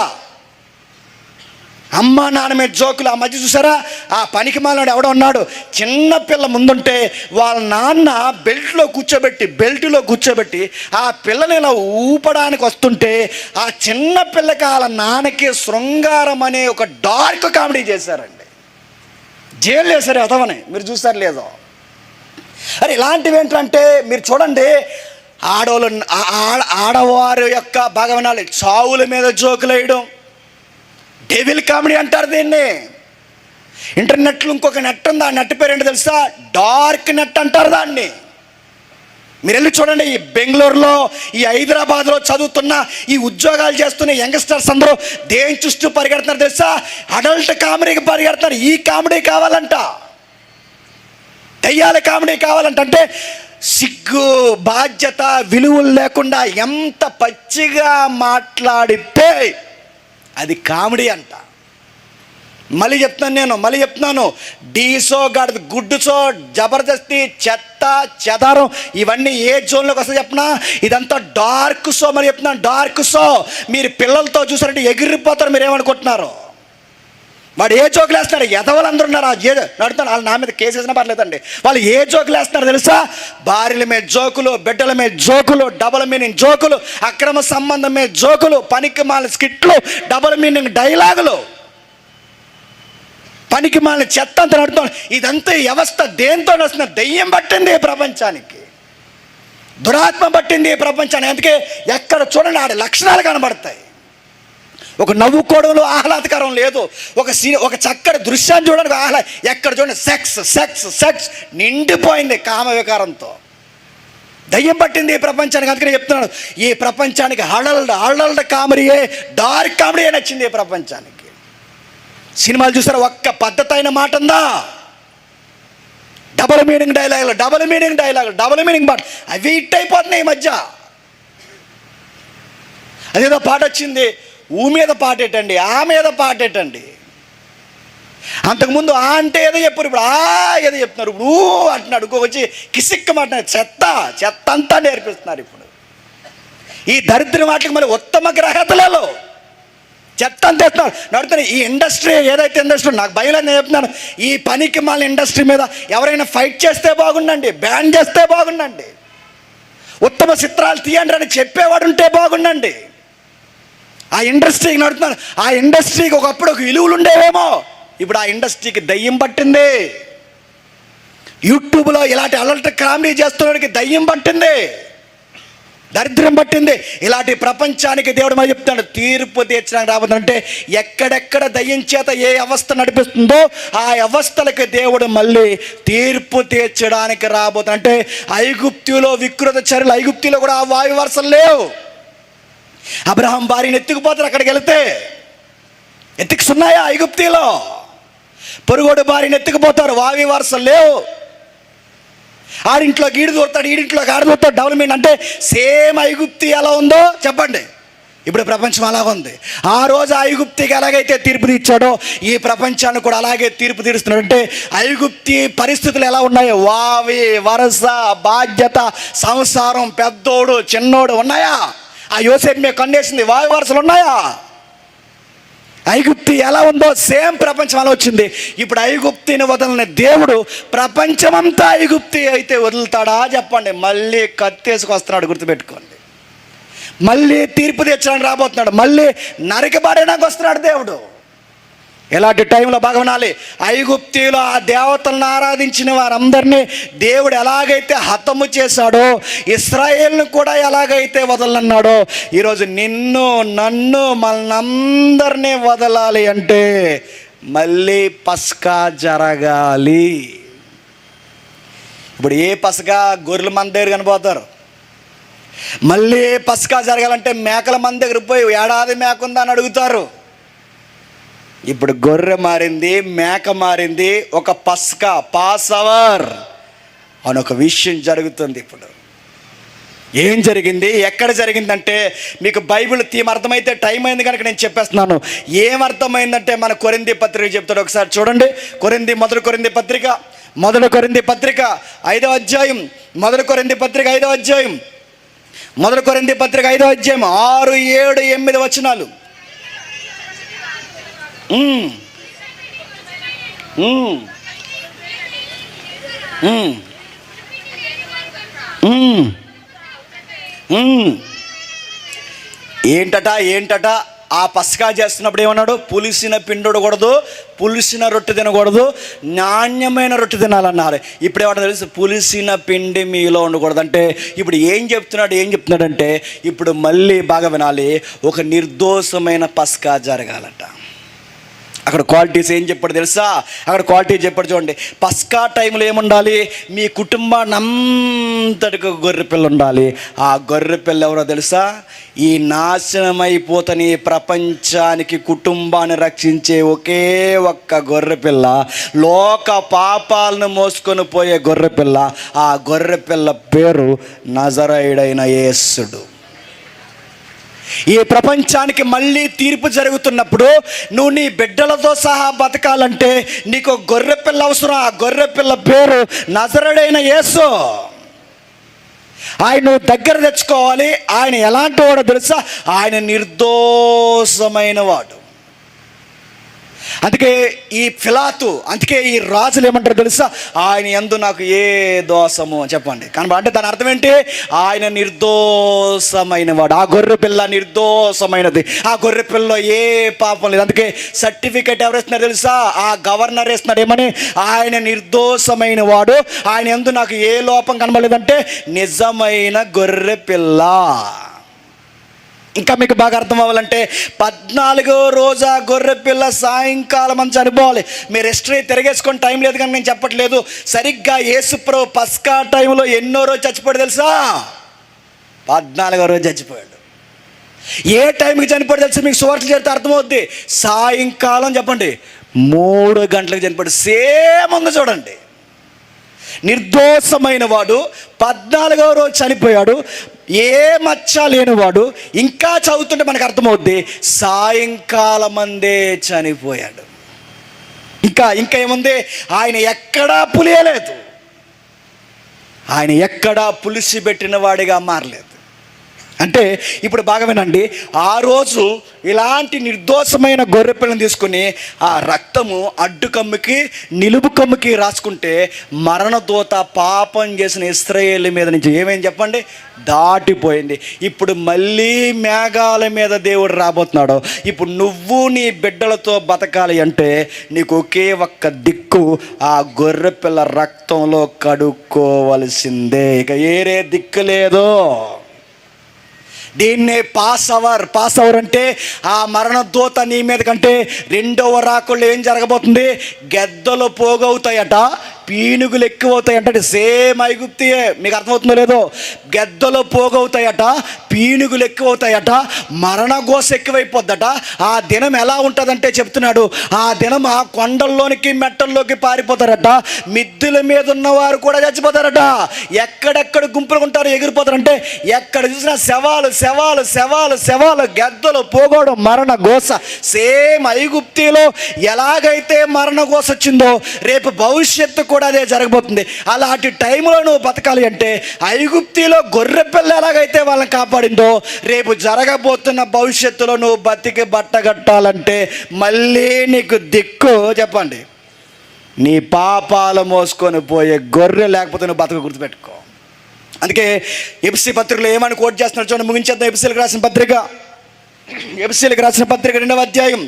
అమ్మ నాన్న మీద జోకులు. ఆ మధ్య చూసారా, ఆ పనికి మాలినాడు ఎవడో ఉన్నాడు, చిన్న పిల్ల ముందుంటే వాళ్ళ నాన్న బెల్ట్లో కూర్చోబెట్టి ఆ పిల్లని ఇలా ఊపడానికి వస్తుంటే ఆ చిన్న పిల్లకి వాళ్ళ నాన్నకి శృంగారం అనే ఒక డార్క్ కామెడీ చేశారండి. జైలు వేశారు ఎదవని, మీరు చూసారు లేదో. అరే ఇలాంటివి ఏంటంటే మీరు చూడండి, ఆడవారు యొక్క బాగా వినాలి, చావుల మీద జోకులు వేయడం డెవిల్ కామెడీ అంటారు దీన్ని. ఇంటర్నెట్లో ఇంకొక నెట్ ఉంది, ఆ నెట్ పేరు ఏంటో తెలుసా? డార్క్ నెట్ అంటారు దాన్ని. మీరు వెళ్ళి చూడండి, ఈ బెంగళూరులో, ఈ హైదరాబాద్లో చదువుతున్న, ఈ ఉద్యోగాలు చేస్తున్న యంగ్స్టర్స్ అందరూ దేని చూస్తూ పరిగెడుతున్నారు తెలుసా? అడల్ట్ కామెడీకి పరిగెడుతున్నారు. ఈ కామెడీ కావాలంట, దయ్యాల కామెడీ కావాలంటే సిగ్గు బాధ్యత విలువలు లేకుండా ఎంత పచ్చిగా మాట్లాడితే అది కామెడీ అంట. మళ్ళీ చెప్తున్నాను, డీసో గాడి గుడ్డుసో జబర్దస్తి చెత్త చెదారం ఇవన్నీ ఏ జోన్లోకి వస్తాయి చెప్పనా? ఇదంతా డార్క్ షో. మరి చెప్తున్నాను, డార్క్ షో. మీరు పిల్లలతో చూసారంటే ఎగిరిపోతారు. మీరు ఏమనుకుంటున్నారు? వాడు ఏ జోకులు వేస్తున్నాడు? ఎదవలు అందరూ ఉన్నారు నడుతాను, వాళ్ళు నా మీద కేసు వేసినా పర్లేదండి. వాళ్ళు ఏ జోకులు వేస్తున్నారు తెలుసా? భార్యల మీద జోకులు, బిడ్డల మీద జోకులు, డబుల్ మీనింగ్ జోకులు, అక్రమ సంబంధం మీద జోకులు, పనికి మాలిన స్కిట్లు, డబుల్ మీనింగ్ డైలాగులు, పనికి మాలిన చెత్త అంతా నడుతాను. ఇదంతా వ్యవస్థ దేంతో వస్తున్న? దెయ్యం పట్టింది ఈ ప్రపంచానికి, దురాత్మ పట్టింది ఈ ప్రపంచానికి. అందుకే ఎక్కడ చూడండి ఆడ లక్షణాలు కనబడతాయి. ఒక నవ్వుకోవడంలో ఆహ్లాదకరం లేదు, ఒక చక్కటి దృశ్యాన్ని చూడడానికి ఎక్కడ చూడండి సెక్స్ సెక్స్ సెక్స్ నిండిపోయింది కామ వికారంతో. దయ్యం పట్టింది ఈ ప్రపంచానికి. అందుకని చెప్తున్నాను, ఈ ప్రపంచానికి హడల్డ్ కామెడీయే, డార్క్ కామెడీ నచ్చింది ఈ ప్రపంచానికి. సినిమాలు చూసారా, ఒక్క పద్ధతి అయిన మాట ఉందా? డబుల్ మీనింగ్ మాట అవి హిట్ అయిపోతున్నాయి ఈ మధ్య. అదేదో పాట వచ్చింది, ఊ మీద పాటేటండి, ఆ మీద పాటేటండి. అంతకుముందు ఆ అంటే ఏదో చెప్పారు, ఇప్పుడు ఆ ఏదో చెప్తున్నారు. ఇప్పుడు ఊ అంటున్నాడు, వచ్చి కిసిక్క మాట, చెత్త అంతా నేర్పిస్తున్నారు. ఇప్పుడు ఈ దరిద్ర మాటలకు మళ్ళీ ఉత్తమ గ్రహీతలలో చెత్త అంత వేస్తున్నారు. నడుతున్నారు ఈ ఇండస్ట్రీ, ఏదైతే ఇండస్ట్రీ నాకు భయం లేదు, నేను చెప్తున్నాను, ఈ పనికి మాలిన ఇండస్ట్రీ మీద ఎవరైనా ఫైట్ చేస్తే బాగుండండి, బ్యాన్ చేస్తే బాగుండండి, ఉత్తమ చిత్రాలు తీయండి అని చెప్పేవాడు ఉంటే బాగుండండి. ఆ ఇండస్ట్రీకి నడుతున్నారు. ఆ ఇండస్ట్రీకి ఒకప్పుడు ఒక విలువలు ఉండేవేమో, ఇప్పుడు ఆ ఇండస్ట్రీకి దయ్యం పట్టింది. యూట్యూబ్లో ఇలాంటి అలల్ట్ కామెడీ చేస్తున్నవాడికి దయ్యం పట్టింది, దరిద్రం పట్టింది. ఇలాంటి ప్రపంచానికి దేవుడు మరి చెప్తాడు, తీర్పు తీర్చడానికి రాబోతుందంటే ఎక్కడెక్కడ దయ్యం చేత ఏ వ్యవస్థ నడిపిస్తుందో ఆ వ్యవస్థలకి దేవుడు మళ్ళీ తీర్పు తీర్చడానికి రాబోతుంది. అంటే ఐగుప్తులో వికృత చర్యలు, ఐగుప్తులో కూడా ఆ వాయు వరుసలు లేవు. అబ్రహాం భార్యను ఎత్తుకుపోతారు, అక్కడికి వెళితే ఎత్తుకున్నాయా ఐగుప్తిలో? పొరుగోడు భార్యను ఎత్తుకుపోతారు, వావి వరుసలు లేవు. ఆడింట్లో గీడు దూరుతాడు, ఈడింట్లో ఆడ దూరుతాడు. డెవలప్మెంట్ అంటే సేమ్ ఐగుప్తి ఎలా ఉందో చెప్పండి, ఇప్పుడు ప్రపంచం అలాగ ఉంది. ఆ రోజు ఐగుప్తికి ఎలాగైతే తీర్పు తీర్చాడో ఈ ప్రపంచాన్ని కూడా అలాగే తీర్పు తీరుస్తున్నాడు. అంటే ఐగుప్తి పరిస్థితులు ఎలా ఉన్నాయో, వావి వరస బాధ్యత సంసారం పెద్దోడు చిన్నోడు ఉన్నాయా? ఆ యోసేపు మీద కన్నేసింది వావి వరసలు ఉన్నాయా? ఐగుప్తి ఎలా ఉందో సేమ్ ప్రపంచం అలా వచ్చింది. ఇప్పుడు ఐగుప్తిని వదలని దేవుడు ప్రపంచమంతా ఐగుప్తి అయితే వదులుతాడా చెప్పండి? మళ్ళీ కత్తేసుకొస్తున్నాడు, గుర్తుపెట్టుకోండి. మళ్ళీ తీర్పు తెచ్చడానికి రాబోతున్నాడు, మళ్ళీ నరకబడడానికి వస్తున్నాడు దేవుడు. ఎలాంటి టైంలో బాగా వినాలి. ఐగుప్తిలో ఆ దేవతలను ఆరాధించిన వారందరినీ దేవుడు ఎలాగైతే హతము చేశాడో, ఇశ్రాయేలును కూడా ఎలాగైతే వదలన్నాడో, ఈరోజు నిన్ను నన్ను మనందరినీ వదలాలి అంటే మళ్ళీ పస్కా జరగాలి. ఇప్పుడు ఏ పస్కా? గొర్రెల మంద దగ్గర కనిపోతారు. మళ్ళీ పస్కా జరగాలంటే మేకల మంద దగ్గర పోయి ఏడాది మేక ఉందా అని అడుగుతారు. ఇప్పుడు గొర్రె మారింది, మేక మారింది, ఒక పస్కా పాస్ అవర్ అని ఒక విషయం జరుగుతుంది. ఇప్పుడు ఏం జరిగింది, ఎక్కడ జరిగిందంటే మీకు బైబిల్ థీమ్ అర్థమైతే టైం అయింది కనుక నేను చెప్పేస్తున్నాను. ఏమర్థమైందంటే మన కొరింథీ పత్రిక చెప్తాడు, ఒకసారి చూడండి. మొదటి కొరింథీ పత్రిక 5వ అధ్యాయం, మొదటి కొరింథీ పత్రిక 5వ అధ్యాయం 6, 7, 8 వచనాలు. ఏంటట ఆ పస్కా చేస్తున్నప్పుడు ఏమన్నాడు? పులిసిన పిండి ఉండకూడదు, పులిసిన రొట్టె తినకూడదు, నాణ్యమైన రొట్టె తినాలన్నారు. ఇప్పుడు ఏమంటే తెలుసు? పులిసిన పిండి మీలో ఉండకూడదు. అంటే ఇప్పుడు ఏం చెప్తున్నాడంటే ఇప్పుడు మళ్ళీ బాగా వినాలి, ఒక నిర్దోషమైన పస్కా జరగాలట. అక్కడ క్వాలిటీస్ ఏం చెప్పాడు తెలుసా? అక్కడ క్వాలిటీ చెప్పాడు చూడండి. పస్కా టైంలో ఏముండాలి? మీ కుటుంబాన్ని అంతటికి గొర్రెపిల్ల ఉండాలి. ఆ గొర్రెపిల్ల ఎవరో తెలుసా? ఈ నాశనమైపోతని ప్రపంచానికి కుటుంబాన్ని రక్షించే ఒకే ఒక్క గొర్రెపిల్ల, లోక పాపాలను మోసుకొని పోయే గొర్రెపిల్ల. ఆ గొర్రెపిల్ల పేరు నజరేయుడైన యేసుడు. ఈ ప్రపంచానికి మళ్ళీ తీర్పు జరుగుతున్నప్పుడు నువ్వు నీ బిడ్డలతో సహా బతకాలంటే నీకు గొర్రెపిల్ల అవసరం. ఆ గొర్రెపిల్ల పేరు నజరేయుడైన యేసు. ఆయన నువ్వు దగ్గర తెచ్చుకోవాలి. ఆయన ఎలాంటి వాడో తెలుసా? ఆయన నిర్దోషమైన వాడు. అందుకే ఈ పిలాతు, అందుకే ఈ రాజులు ఏమంటారు తెలుసా? ఆయన యందు నాకు ఏ దోషము చెప్పండి కనబ. అంటే దాని అర్థం ఏంటి? ఆయన నిర్దోషమైన వాడు. ఆ గొర్రె పిల్ల నిర్దోషమైనది. ఆ గొర్రె పిల్లలో ఏ పాపం లేదు. అందుకే సర్టిఫికేట్ ఎవరు ఇస్తున్నారు తెలుసా? ఆ గవర్నర్ ఇస్తున్నారు. ఏమని? ఆయన నిర్దోషమైన వాడు, ఆయన యందు నాకు ఏ లోపం కనబడలేదంటే నిజమైన గొర్రె పిల్ల. ఇంకా మీకు బాగా అర్థం అవ్వాలంటే 14వ రోజు ఆ గొర్రె పిల్ల సాయంకాలం అని చనిపోవాలి. మీరు హిస్టరీ తిరిగేసుకొని టైం లేదు కానీ నేను చెప్పట్లేదు. సరిగ్గా యేసుప్రభు పస్కా టైంలో ఎన్నో రోజు చచ్చిపోయాడు తెలుసా? 14వ రోజు చచ్చిపోయాడు. ఏ టైంకి చనిపోయాడు తెలుసా? మీకు సువార్త చేస్తే అర్థమవుద్ది. సాయంకాలం చెప్పండి 3 గంటలకు చనిపోయాడు. సేమ్ ఉంది చూడండి. నిర్దోషమైన వాడు 14వ రోజు చనిపోయాడు. ఏ మచ్చ లేనివాడు. ఇంకా చదువుతుంటే మనకు అర్థమవుద్ది సాయంకాలం అందే చనిపోయాడు. ఇంకా ఏముంది? ఆయన ఎక్కడా పులియలేదు, ఆయన ఎక్కడా పులిసి పెట్టిన వాడిగా మారలేదు. అంటే ఇప్పుడు బాగా వినండి. ఆ రోజు ఇలాంటి నిర్దోషమైన గొర్రెపిల్లని తీసుకుని ఆ రక్తము అడ్డు కమ్ముకి నిలువు కమ్ముకి రాసుకుంటే మరణదూత పాపం చేసిన ఇశ్రాయేలు మీద నుంచి ఏమైంది చెప్పండి? దాటిపోయింది. ఇప్పుడు మళ్ళీ మేఘాల మీద దేవుడు రాబోతున్నాడు. ఇప్పుడు నువ్వు నీ బిడ్డలతో బతకాలి అంటే నీకు ఒకే ఒక్క దిక్కు, ఆ గొర్రెపిల్ల రక్తంలో కడుక్కోవలసిందే. ఇక ఏరే దిక్కు లేదు. దీన్నే పాస్ అవర్ అంటే ఆ మరణదూత నీ మీద కంటే రెండవ రాకుళ్ళు ఏం జరగబోతుంది? గెద్దలు పోగవుతాయట, పీనుగులు ఎక్కువ అవుతాయంటే సేమ్ ఐగుప్తియే. మీకు అర్థమవుతుందో లేదో? గెద్దలు పోగవుతాయట, పీనుగులు ఎక్కువ అవుతాయట, మరణఘోష ఎక్కువైపోద్దట. ఆ దినం ఎలా ఉంటుందంటే చెప్తున్నాడు, ఆ దినం ఆ కొండల్లోనికి మెట్టల్లోకి పారిపోతారట, మిద్దెల మీద ఉన్నవారు కూడా చచ్చిపోతారట. ఎక్కడెక్కడ గుంపులు ఉంటారు, ఎగిరిపోతారంటే ఎక్కడ చూసినా శవాలు శవాలు శవాలు శవాలు, గెద్దలు పోగోవడం, మరణఘోష. సేమ్ ఐగుప్తిలో ఎలాగైతే మరణఘోష వచ్చిందో రేపు భవిష్యత్తు కూడా అదే జరగబోతుంది. అలాంటి టైంలో నువ్వు బతకాలి అంటే ఐగుప్తిలో గొర్రె పిల్ల ఎలాగైతే వాళ్ళని కాపాడిందో రేపు జరగబోతున్న భవిష్యత్తులో నువ్వు బతికి బట్టగట్టాలంటే మళ్ళీ నీకు దిక్కు చెప్పండి, నీ పాపాలు మోసుకొని పోయే గొర్రె, లేకపోతే నువ్వు బతుకు. గుర్తుపెట్టుకో. అందుకే ఎఫ్ఎస్సీ పత్రికలో ఏమని కోట్ చేస్తున్నారు చూడండి, ముగించేద్దాం. ఎఫ్ఎస్సీలకు రాసిన పత్రిక, ఎఫ్ఎస్సీలకు రాసిన పత్రిక 2వ అధ్యాయం,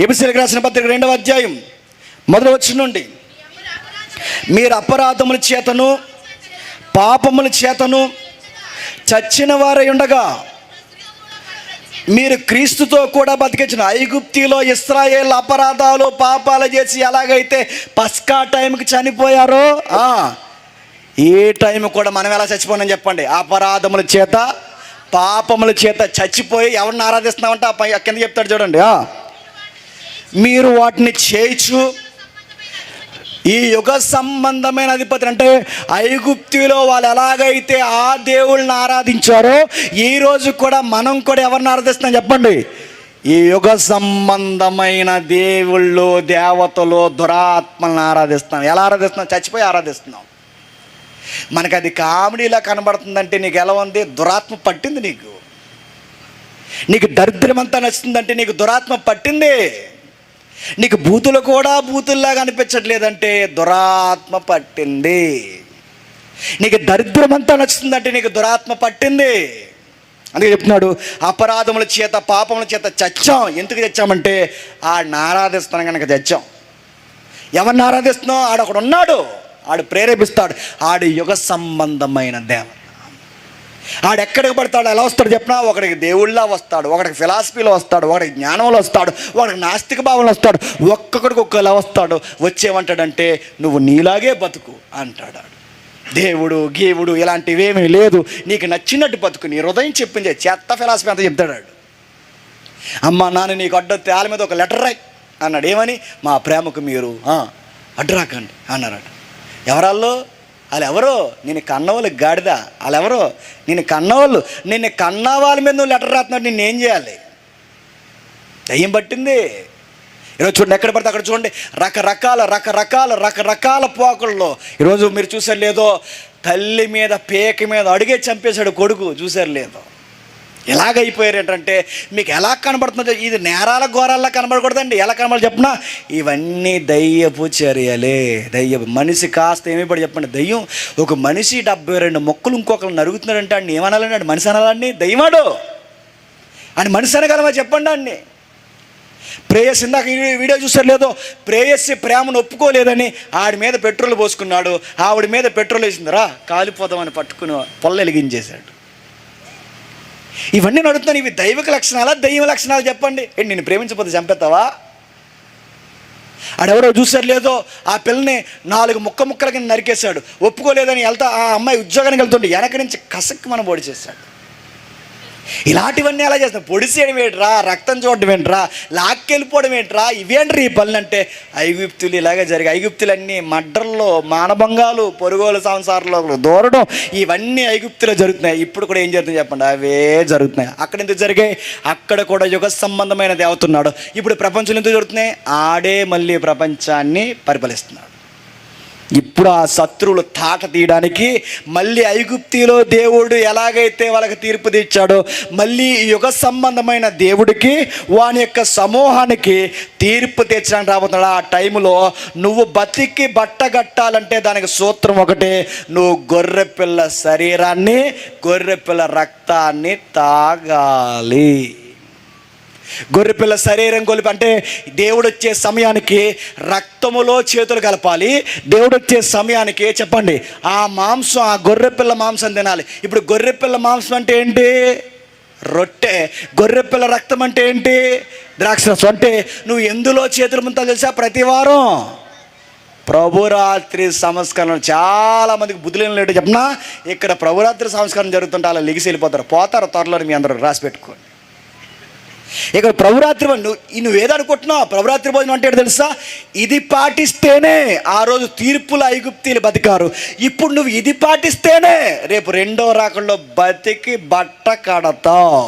ఎఫ్ఎస్సీలకు రాసిన పత్రిక 2వ అధ్యాయం మొదటి వచనం నుండి, మీరు అపరాధముల చేతను పాపముల చేతను చచ్చిన వారై ఉండగా మీరు క్రీస్తుతో కూడా బతికించిన. ఐగుప్తిలో ఇశ్రాయేల్ అపరాధాలు పాపాలు చేసి ఎలాగైతే పస్కా టైంకి చనిపోయారో ఏ టైం కూడా మనం ఎలా చచ్చిపోయినాం చెప్పండి? అపరాధముల చేత పాపముల చేత చచ్చిపోయి ఎవరిని ఆరాధిస్తున్నామంటే ఆ పై కింద చెప్తాడు చూడండి, మీరు వాటిని చేయొచ్చు. ఈ యుగ సంబంధమైన అధిపతి అంటే ఐగుప్తిలో వాళ్ళు ఎలాగైతే ఆ దేవుళ్ళని ఆరాధించారో ఈరోజు కూడా మనం కూడా ఎవరిని ఆరాధిస్తున్నాం చెప్పండి? ఈ యుగ సంబంధమైన దేవుళ్ళు, దేవతలు, దురాత్మలను ఆరాధిస్తున్నాం. ఎలా ఆరాధిస్తున్నాం? చచ్చిపోయి ఆరాధిస్తున్నాం. మనకు అది కామెడీలా కనబడుతుందంటే నీకు ఎలా ఉంది? దురాత్మ పట్టింది. నీకు దరిద్రం అంతా నచ్చుతుందంటే నీకు దురాత్మ పట్టింది. నీకు బూతులు కూడా బూతుల్లాగా అనిపించట్లేదంటే దురాత్మ పట్టింది. నీకు దరిద్రం అంతా నచ్చుతుందంటే నీకు దురాత్మ పట్టింది. అందుకే చెప్తున్నాడు, అపరాధముల చేత పాపముల చేత చచ్చాం. ఎందుకు చచ్చామంటే ఆడిని ఆరాధిస్తున్నాం కనుక చచ్చాం. ఎవరిని ఆరాధిస్తున్నాం? ఆడు అక్కడ ఉన్నాడు, ఆడు ప్రేరేపిస్తాడు. ఆడు యుగ సంబంధమైన దేవత. ఆడెక్కడికి పడతాడు? ఎలా వస్తాడు చెప్పినా? ఒకడికి దేవుళ్ళ వస్తాడు, ఒకడికి ఫిలాసఫీలో వస్తాడు, ఒకడికి జ్ఞానంలో వస్తాడు, ఒకడికి నాస్తిక భావంలో వస్తాడు, ఒక్కొక్కడికి ఒక్కలా వస్తాడు. వచ్చేమంటాడంటే నువ్వు నీలాగే బతుకు అంటాడు. దేవుడు గీవుడు ఇలాంటివేమీ లేదు, నీకు నచ్చినట్టు బతుకు, నీ హృదయం చెప్పింది. చెత్త ఫిలాసఫీ అంతా చెప్తాడు. అమ్మ నాన్న నీకు అడ్డొస్తే వాళ్ళ మీద ఒక లెటర్ రాయి అన్నాడు. ఏమని? మా ప్రేమకు మీరు అడ్డురాకండి అన్నారట. ఎవరాళ్ళు? వాళ్ళు ఎవరో? నేను కన్నవాళ్ళు గాడిద. వాళ్ళు ఎవరో? నేను కన్నవాళ్ళు. నిన్ను కన్న వాళ్ళ మీద నువ్వు లెటర్ రాస్తున్నాడు, నిన్ను ఏం చేయాలి? దయ్యం పట్టింది. ఈరోజు చూడండి, ఎక్కడ పడితే అక్కడ చూడండి, రకరకాల పోకల్లో. ఈరోజు మీరు చూసారు లేదో, తల్లి మీద పేక మీద అడిగే చంపేశాడు కొడుకు. చూసారు లేదో? ఎలాగైపోయారు ఏంటంటే మీకు ఎలా కనబడుతుందో ఇది నేరాల ఘోరాల్లో కనబడకూడదండి. ఎలా కనబడాలి చెప్పినా? ఇవన్నీ దయ్యపు చర్యలే. దయ్యపు మనిషి కాస్త ఏమైపడి చెప్పండి, దయ్యం. ఒక మనిషి 72 మొక్కలు ఇంకొకరు నరుగుతున్నాడంటే అన్ని ఏమనాలండి? ఆడు మనిషి అనాలండి? దయ్యమాడు అని మనిషి అనగలమా చెప్పండి? అన్ని ప్రేయస్, ఇందాక వీడియో చూసారు లేదో, ప్రేయస్సి ప్రేమను ఒప్పుకోలేదని ఆడి మీద పెట్రోల్ పోసుకున్నాడు. ఆవిడ మీద పెట్రోల్ వేసిందిరా కాలిపోదామని పట్టుకుని పొల్ల వెలిగించేశాడు. ఇవన్నీ నడుతున్నాను. ఇవి దైవిక లక్షణాలా దయ్యం లక్షణాలు చెప్పండి? నిన్ను ప్రేమించకపోతే చంపేస్తావా? ఆడెవరో చూసారు లేదో, ఆ పిల్లని 4 ముక్కల కింద నరికేశాడు. ఒప్పుకోలేదని వెళ్తా ఆ అమ్మాయి ఉద్యోగానికి వెళ్తుంటే వెనక నుంచి కసక్కి మనం పొడి చేశాడు. ఇలాంటివన్నీ ఎలా చేస్తాం? పొడిసేయడం ఏంట్రా, రక్తం చూడడం ఏంట్రా, లాక్కెళ్ళిపోవడం ఏంట్రా, ఇవేంట్రా ఈ పనులు అంటే? ఐగుప్తులు ఇలాగే జరిగాయి. ఐగుప్తులన్నీ మడ్రల్లో, మానభంగాలు, పొరుగుల సంసారంలో దూరడం, ఇవన్నీ ఐగుప్తులో జరుగుతున్నాయి. ఇప్పుడు కూడా ఏం జరుగుతుంది చెప్పండి? అవే జరుగుతున్నాయి. అక్కడ ఎందుకు జరిగాయి? అక్కడ కూడా యుగ సంబంధమైన దేవత ఉన్నాడు. ఇప్పుడు ప్రపంచంలో ఎందుకు జరుగుతున్నాయి? ఆడే మళ్ళీ ప్రపంచాన్ని పరిపాలిస్తున్నాడు. ఇప్పుడు ఆ శత్రువులు తాట తీయడానికి మళ్ళీ ఐగుప్తిలో దేవుడు ఎలాగైతే వాళ్ళకి తీర్పు తీర్చాడో మళ్ళీ యుగ సంబంధమైన దేవుడికి వాని యొక్క సమూహానికి తీర్పు తీర్చడానికి రాబోతున్నాడు. ఆ టైంలో నువ్వు బతికి బట్టగట్టాలంటే దానికి సూత్రం ఒకటే, నువ్వు గొర్రెపిల్ల శరీరాన్ని, గొర్రెపిల్ల రక్తాన్ని తాగాలి. గొర్రెపిల్ల శరీరం కొలిపి అంటే దేవుడు వచ్చే సమయానికి రక్తములో చేతులు కలపాలి. దేవుడు వచ్చే సమయానికి చెప్పండి ఆ మాంసం, ఆ గొర్రెపిల్ల మాంసం తినాలి. ఇప్పుడు గొర్రెపిల్ల మాంసం అంటే ఏంటి? రొట్టె. గొర్రెపిల్ల రక్తం అంటే ఏంటి? ద్రాక్షరసం. అంటే నువ్వు ఎందులో చేతులు ముంతా తెలుసా? ప్రభురాత్రి సంస్కరణ చాలామందికి బుద్ధి లేనట్టు చెప్పినా, ఇక్కడ ప్రభురాత్రి సంస్కరణ జరుగుతుంటే అలా లెగిసి వెళ్ళిపోతారు. పోతారు త్వరలో, మీ అందరూ రాసి పెట్టుకోండి. ఇక్కడ ప్రభురాత్రి నువ్వేదనుకుంటున్నావు? ప్రభురాత్రి భోజనం అంటే తెలుసా? ఇది పాటిస్తేనే ఆ రోజు తీర్పుల ఐగుప్తీలు బతికారు. ఇప్పుడు నువ్వు ఇది పాటిస్తేనే రేపు రెండో రాకల్లో బతికి బట్ట కడతావు.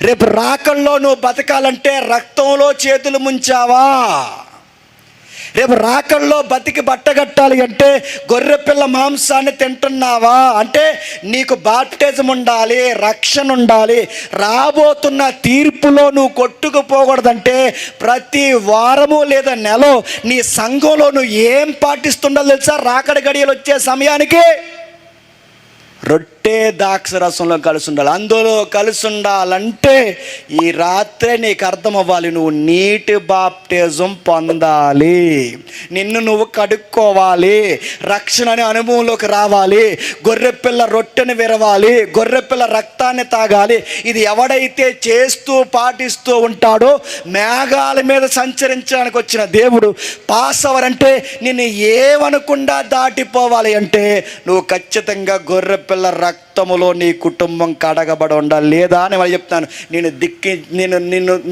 రేపు రాకల్లో నువ్వు బతకాలంటే రక్తంలో చేతులు ముంచావా? రేపు రాకల్లో బతికి బట్టగట్టాలి అంటే గొర్రెపిల్ల మాంసాన్ని తింటున్నావా? అంటే నీకు బాప్టిజం ఉండాలి, రక్షణ ఉండాలి. రాబోతున్న తీర్పులో నువ్వు కొట్టుకుపోకూడదంటే ప్రతి వారము లేదా నెల నీ సంఘంలో నువ్వు ఏం పాటిస్తుండాలి తెలుసా? రాకడ గడియలు వచ్చే సమయానికి రొట్టె ద్రాక్షరసంలో కలిసి ఉండాలి. అందులో కలిసి ఉండాలంటే ఈ రాత్రే నీకు అర్థం అవ్వాలి, నువ్వు నీటి బాప్టిజం పొందాలి, నిన్ను నువ్వు కడుక్కోవాలి, రక్షణ అనే అనుభవంలోకి రావాలి, గొర్రెపిల్ల రొట్టెని విరవాలి, గొర్రెపిల్ల రక్తాన్ని తాగాలి. ఇది ఎవడైతే చేస్తూ పాటిస్తూ ఉంటాడో, మేఘాల మీద సంచరించడానికి వచ్చిన దేవుడు పాసవర్ అంటే నిన్ను ఏమనకుండా దాటిపోవాలి అంటే నువ్వు ఖచ్చితంగా గొర్రెపిల్ల రక్తములో నీ కుటుంబం కడగబడి ఉండాలి. లేదా అని వాళ్ళు చెప్తాను,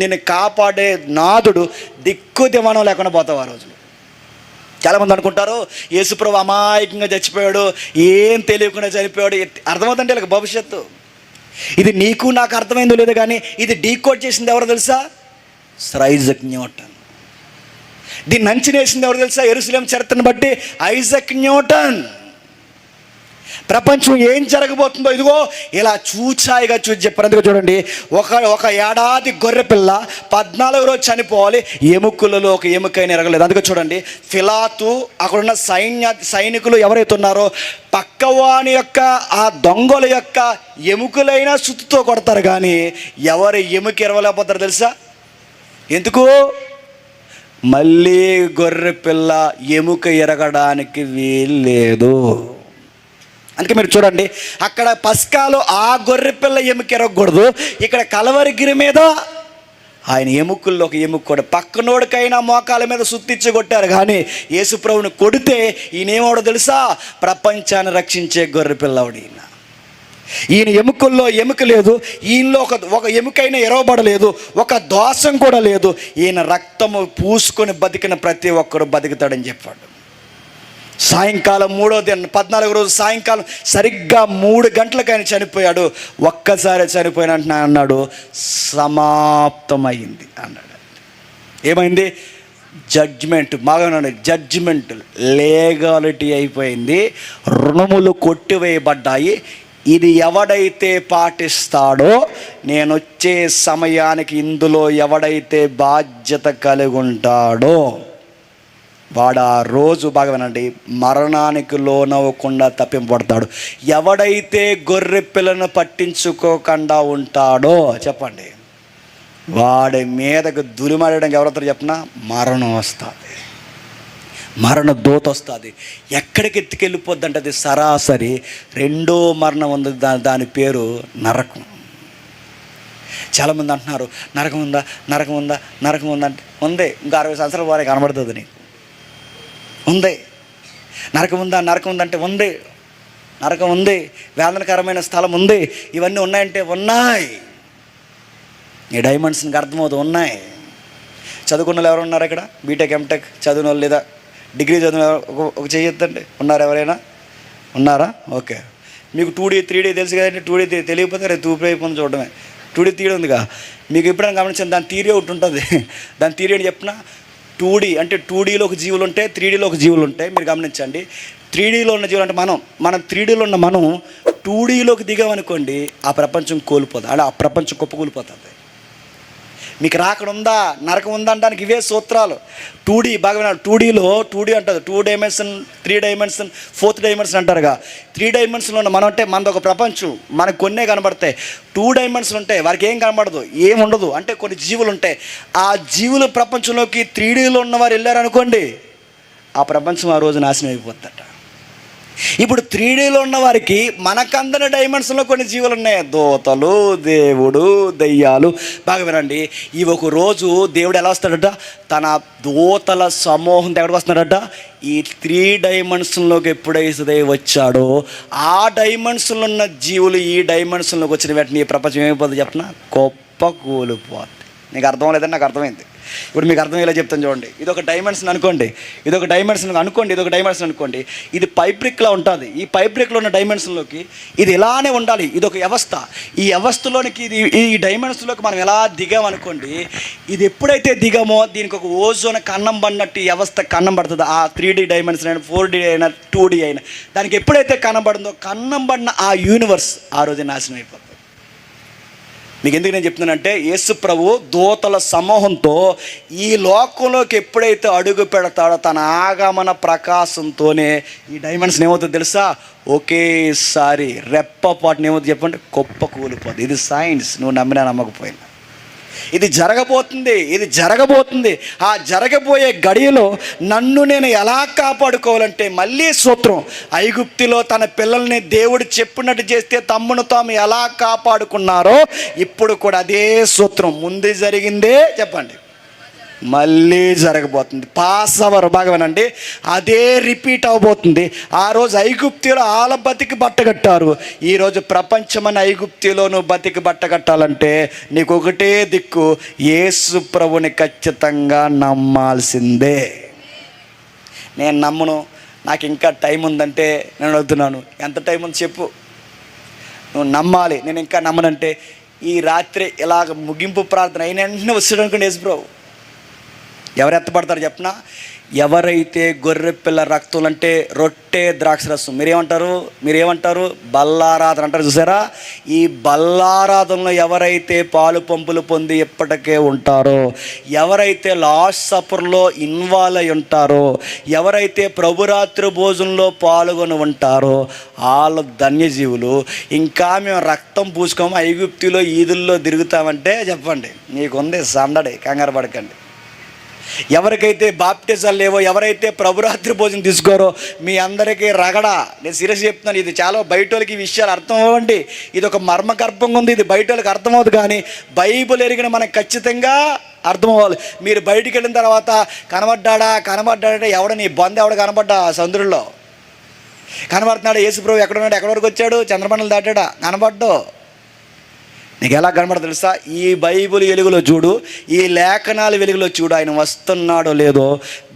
నిన్ను కాపాడే నాదుడు దిక్కు దివాణం లేకుండా పోతావు ఆ రోజు. చాలామంది అనుకుంటారు యేసుప్రభు అమాయకంగా చచ్చిపోయాడు, ఏం తెలియకుండా చనిపోయాడు. అర్థమవుతుంటే వీళ్ళకి భవిష్యత్తు. ఇది నీకు నాకు అర్థమైందో లేదో కానీ ఇది డీకోడ్ చేసింది ఎవరో తెలుసా? Sir Isaac Newton. దీన్ని అంచనేసింది ఎవరు తెలుసా? యెరూషలేము చరిత్రను బట్టి ఐజక్ న్యూటన్. ప్రపంచం ఏం జరగబోతుందో ఇదిగో ఇలా చూచాయిగా చూసి చెప్పారు. అందుకే చూడండి, ఒక ఏడాది గొర్రెపిల్ల 14వ రోజు చనిపోవాలి, ఎముకలలో ఒక ఎముకైనా ఎరగలేదు. అందుకే చూడండి, ఫిలాతు అక్కడున్న సైనికులు ఎవరైతే ఉన్నారో పక్కవాని యొక్క ఆ దొంగల యొక్క ఎముకలైనా సుత్తుతో కొడతారు, కానీ ఎవరి ఎముక ఎరవలేకపోతారు తెలుసా? ఎందుకు? మళ్ళీ గొర్రెపిల్ల ఎముక ఎరగడానికి వీల్లేదు. అందుకే మీరు చూడండి, అక్కడ పస్కాలో ఆ గొర్రెపిల్ల ఎముక ఎరగకూడదు, ఇక్కడ కలవరిగిరి మీద ఆయన ఎముకల్లో ఒక ఎముక కూడా పక్కనోడికైనా మోకాల మీద సుత్తిచ్చి కొట్టారు, కానీ యేసుప్రభుని కొడితే ఈయనేమోడో తెలుసా? ప్రపంచాన్ని రక్షించే గొర్రెపిల్లవాడు ఈయన. ఈయన ఎముకల్లో ఎముక లేదు, ఈయనలో ఒక ఎముకైనా ఎరవబడలేదు, ఒక దోషం కూడా లేదు. ఈయన రక్తము పూసుకొని బతికిన ప్రతి ఒక్కరు బతుకుతాడని చెప్పాడు. సాయంకాలం 3వ దినం 14వ రోజు సాయంకాలం సరిగ్గా 3 గంటలకు ఆయన చనిపోయాడు. ఒక్కసారి చనిపోయిన అన్నాడు సమాప్తమైంది అన్నాడు. ఏమైంది? జడ్జ్మెంట్. బాగా జడ్జ్మెంట్, లీగాలిటీ అయిపోయింది, రుణములు కొట్టివేయబడ్డాయి. ఇది ఎవడైతే పాటిస్తాడో, నేను వచ్చే సమయానికి ఇందులో ఎవడైతే బాధ్యత కలిగి ఉంటాడో వాడు ఆ రోజు బాగా వినండి, మరణానికి లోనవ్వకుండా తప్పింపబడతాడు. ఎవడైతే గొర్రె పిల్లను పట్టించుకోకుండా ఉంటాడో చెప్పండి, వాడి మీదకు దులిమాడడానికి ఎవరవుతారు చెప్పిన? మరణం వస్తుంది, మరణ దూత వస్తుంది. ఎక్కడికి ఎత్తుకెళ్ళిపోద్ది అంటే అది సరాసరి 2వ మరణం ఉంది, దాని పేరు నరకం. చాలామంది అంటున్నారు నరకం ఉందా, నరకం ఉందా, నరకం ఉందా అంటే ఉంది. ఇంకా 60 సంవత్సరాల వారికి కనబడుతుంది నీకు. ఉంది. నరకం ఉందా, నరకం ఉందంటే ఉంది. నరకం ఉంది, వేదనకరమైన స్థలం ఉంది. ఇవన్నీ ఉన్నాయంటే ఉన్నాయి. ఈ డైమండ్స్ నీకు అర్థమవుతుంది, ఉన్నాయి. చదువుకున్న వాళ్ళు ఎవరు ఉన్నారు ఇక్కడ? బీటెక్ ఎంటెక్ చదివిన వాళ్ళు లేదా డిగ్రీ చదివిన ఒక చేయొద్దండి. ఉన్నారు ఎవరైనా? ఉన్నారా? ఓకే. మీకు 2D 3D తెలుసు కదండి. 2D తెలియకపోతే రేపు తూపు అయిపోయింది చూడడమే. 2D తీయడం ఉందిగా మీకు. ఎప్పుడైనా గమనించండి, దాని థియరీ ఒకటి ఉంటుంది. దాని థియరీ అని చెప్పిన 2D అంటే 2Dలో ఒక జీవులు ఉంటాయి, 3Dలో ఒక జీవులు ఉంటాయి. మీరు గమనించండి, 3Dలో ఉన్న జీవులు అంటే మనం 3Dలో ఉన్న మనం 2Dలోకి దిగామనుకోండి, ఆ ప్రపంచం కోల్పోతుంది, అంటే ఆ ప్రపంచం కుప్పకూలిపోతుంది. మీకు రాకడ ఉందా, నరకం ఉందా అనడానికి ఇవే సూత్రాలు. 2D బాగా 2Dలో 2D అంటుంది, 2 డైమెన్షన్, 3 డైమెన్షన్, 4th డైమెన్షన్ అంటారుగా. 3 డైమెన్షన్లో ఉన్న మనం అంటే మనది ఒక ప్రపంచం, మనకు కొన్నే కనబడతాయి. 2 డైమెన్షన్ ఉంటాయి, వారికి ఏం కనబడదు, ఏం ఉండదు. అంటే కొన్ని జీవులు ఉంటాయి. ఆ జీవుల ప్రపంచంలోకి 3Dలో ఉన్నవారు వెళ్ళారనుకోండి, ఆ ప్రపంచం ఆ రోజు నాశనం అయిపోతుందట. ఇప్పుడు 3Dలో ఉన్న వారికి మనకందరి డైమెన్షన్లో కొన్ని జీవులు ఉన్నాయి. దూతలు, దేవుడు, దయ్యాలు. బాగా వినండి, ఈ ఒక రోజు దేవుడు ఎలా వస్తాడట? తన దూతల సమూహం ఎక్కడికి వస్తున్నాడట? ఈ 3 డైమెన్షన్లోకి ఎప్పుడైతే వచ్చాడో ఆ డైమెన్షన్లో ఉన్న జీవులు ఈ డైమెన్షన్లోకి వచ్చిన వెంటనే ఈ ప్రపంచం ఏమైపోతుంది చెప్పనా? గొప్ప కూలిపోతుంది. నీకు అర్థం లేదని నాకు అర్థమైంది. ఇప్పుడు మీకు అర్థమయ్యేలా చెప్తాను చూడండి. ఇది ఒక డైమెన్షన్ అనుకోండి, ఇది ఒక డైమెన్షన్ అనుకోండి. ఇది పైబ్రిక్లా ఉంటుంది. ఈ పైబ్రిక్లో ఉన్న డైమెన్షన్లోకి ఇది ఇలానే ఉండాలి. ఇది ఒక వ్యవస్థ. ఈ వ్యవస్థలోనికి ఈ డైమెన్షన్లోకి మనం ఎలా దిగామనుకోండి, ఇది ఎప్పుడైతే దిగామో దీనికి ఒక ఓజోన్ కన్నం పడినట్టు ఈ వ్యవస్థ కన్నం పడుతుంది. ఆ 3D డైమెన్షన్ అయినా 4D అయినా 2D అయినా దానికి ఎప్పుడైతే కన్నం పడిందో కన్నం పడిన ఆ యూనివర్స్ ఆ రోజు నాశనం అయిపోతుంది. మీకు ఎందుకు నేను చెప్తున్నానంటే, యేసు ప్రభు దూతల సమూహంతో ఈ లోకంలోకి ఎప్పుడైతే అడుగు పెడతాడో తన ఆగమన ప్రకాశంతోనే ఈ డైమెన్షన్ ఏమవుతుంది తెలుసా? ఒకేసారి రెప్పపాటున ఏమవుతుంది చెప్పండి? గొప్ప కూలిపోతుంది. ఇది సైన్స్, నువ్వు నమ్మినా నమ్మకపోయినా ఇది జరగబోతుంది. ఆ జరగబోయే గడియలో నన్ను నేను ఎలా కాపాడుకోవాలంటే మళ్ళీ సూత్రం. ఐగుప్తులో తన పిల్లల్ని దేవుడు చెప్పినట్టు చేస్తే తమ్మును తాము ఎలా కాపాడుకున్నారో ఇప్పుడు కూడా అదే సూత్రం. ముందు జరిగిందే చెప్పండి, మళ్ళీ జరగబోతుంది. పాస్ అవర్ బాగా వినండి, అదే రిపీట్ అవబోతుంది. ఆ రోజు ఐగుప్తులో ఆల బతికి బట్టగట్టారు. ఈరోజు ప్రపంచమని ఐగుప్తులో నువ్వు బతికి బట్టగట్టాలంటే నీకు ఒకటే దిక్కు, యేసు ప్రభుని ఖచ్చితంగా నమ్మాల్సిందే. నేను నమ్మను, నాకు ఇంకా టైం ఉందంటే నేను అడుగుతున్నాను, ఎంత టైం ఉంది చెప్పు? నువ్వు నమ్మాలి. నేను ఇంకా నమ్మనంటే ఈ రాత్రి ఇలాగ ముగింపు ప్రార్థన అయిన వెంటనే వస్తాడు అనుకోండి యేసు ప్రభు. ఎవరు ఎత్తపడతారు చెప్పనా? ఎవరైతే గొర్రె పిల్ల రక్తులు అంటే రొట్టె ద్రాక్షరసం, మీరేమంటారు? బల్లారాధన అంటారు చూసారా? ఈ బల్లారాధనలో ఎవరైతే పాలు పంపులు పొంది ఎప్పటికే ఉంటారో, ఎవరైతే లాస్ట్ సపర్లో ఇన్వాల్వ్ అయి ఉంటారో, ఎవరైతే ప్రభురాత్రి భోజనంలో పాల్గొని ఉంటారో వాళ్ళు ధన్యజీవులు. ఇంకా మేము రక్తం పూసుకోము ఐగుప్తులో ఈదుల్లో తిరుగుతామంటే చెప్పండి, నీకుంది సందడి, కంగారు పడకండి. ఎవరికైతే బాప్టిజాలు లేవో, ఎవరైతే ప్రభురాత్రి భోజనం తీసుకోరో మీ అందరికీ రగడ. నేను సీరియస్ చెప్తున్నాను, ఇది చాలా బయట వాళ్ళకి ఈ విషయాలు అర్థం అవ్వండి. ఇది ఒక మర్మగర్భంగా ఉంది, ఇది బయట వాళ్ళకి అర్థమవుతుంది. కానీ బైబిల్ ఎరిగిన మనకు ఖచ్చితంగా అర్థం అవ్వాలి. మీరు బయటికి వెళ్ళిన తర్వాత కనబడ్డాడంటే ఎవడ నీ బంధు ఎవడ కనబడ్డా? సముద్రంలో కనబడుతున్నాడు. యేసు ప్రభు ఎక్కడ ఉన్నాడు? ఎక్కడి వరకు వచ్చాడు? చంద్రమండలం దాటాడా? కనబడ్డు. నీకు ఎలా కనబడదు తెలుసా? ఈ బైబిల్ వెలుగులో చూడు, ఈ లేఖనాల వెలుగులో చూడు, ఆయన వస్తున్నాడో లేదో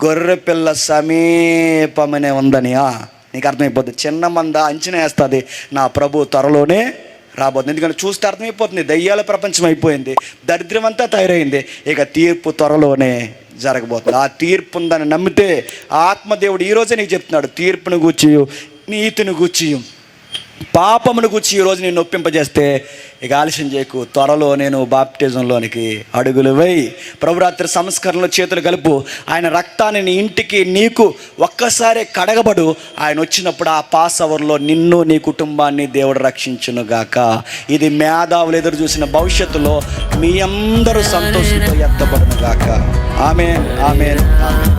గొర్రె పిల్ల సమీపమనే ఉందని నీకు అర్థమైపోతుంది. చిన్న మంద అంచనా వేస్తుంది, నా ప్రభు త్వరలోనే రాబోతుంది. ఎందుకంటే చూస్తే అర్థమైపోతుంది, దయ్యాల ప్రపంచం అయిపోయింది, దరిద్రం అంతా తయారైంది, ఇక తీర్పు త్వరలోనే జరగబోతుంది. ఆ తీర్పు ఉందని నమ్మితే ఆత్మదేవుడు ఈరోజే నీకు చెప్తున్నాడు, తీర్పును గూర్చి, నీతిని గూర్చి, పాపమును గూర్చి ఈరోజు నేను ఒప్పింపజేస్తే ఇక ఆలస్యం చేయకు, త్వరలో నేను బాప్టిజంలోనికి అడుగులు వేయి. ప్రభురాత్రి సంస్కరణలో చేతులు కలుపు. ఆయన రక్తాన్ని నీ ఇంటికి నీకు ఒక్కసారి కడగబడు. ఆయన వచ్చినప్పుడు ఆ పాస్ అవర్లో నిన్ను నీ కుటుంబాన్ని దేవుడు రక్షించునుగాక. ఇది మేధావులు ఎదురు చూసిన భవిష్యత్తులో మీ అందరూ సంతోషంతో ఎత్తబడునుగాక. ఆమేన్, ఆమేన్, ఆమేన్.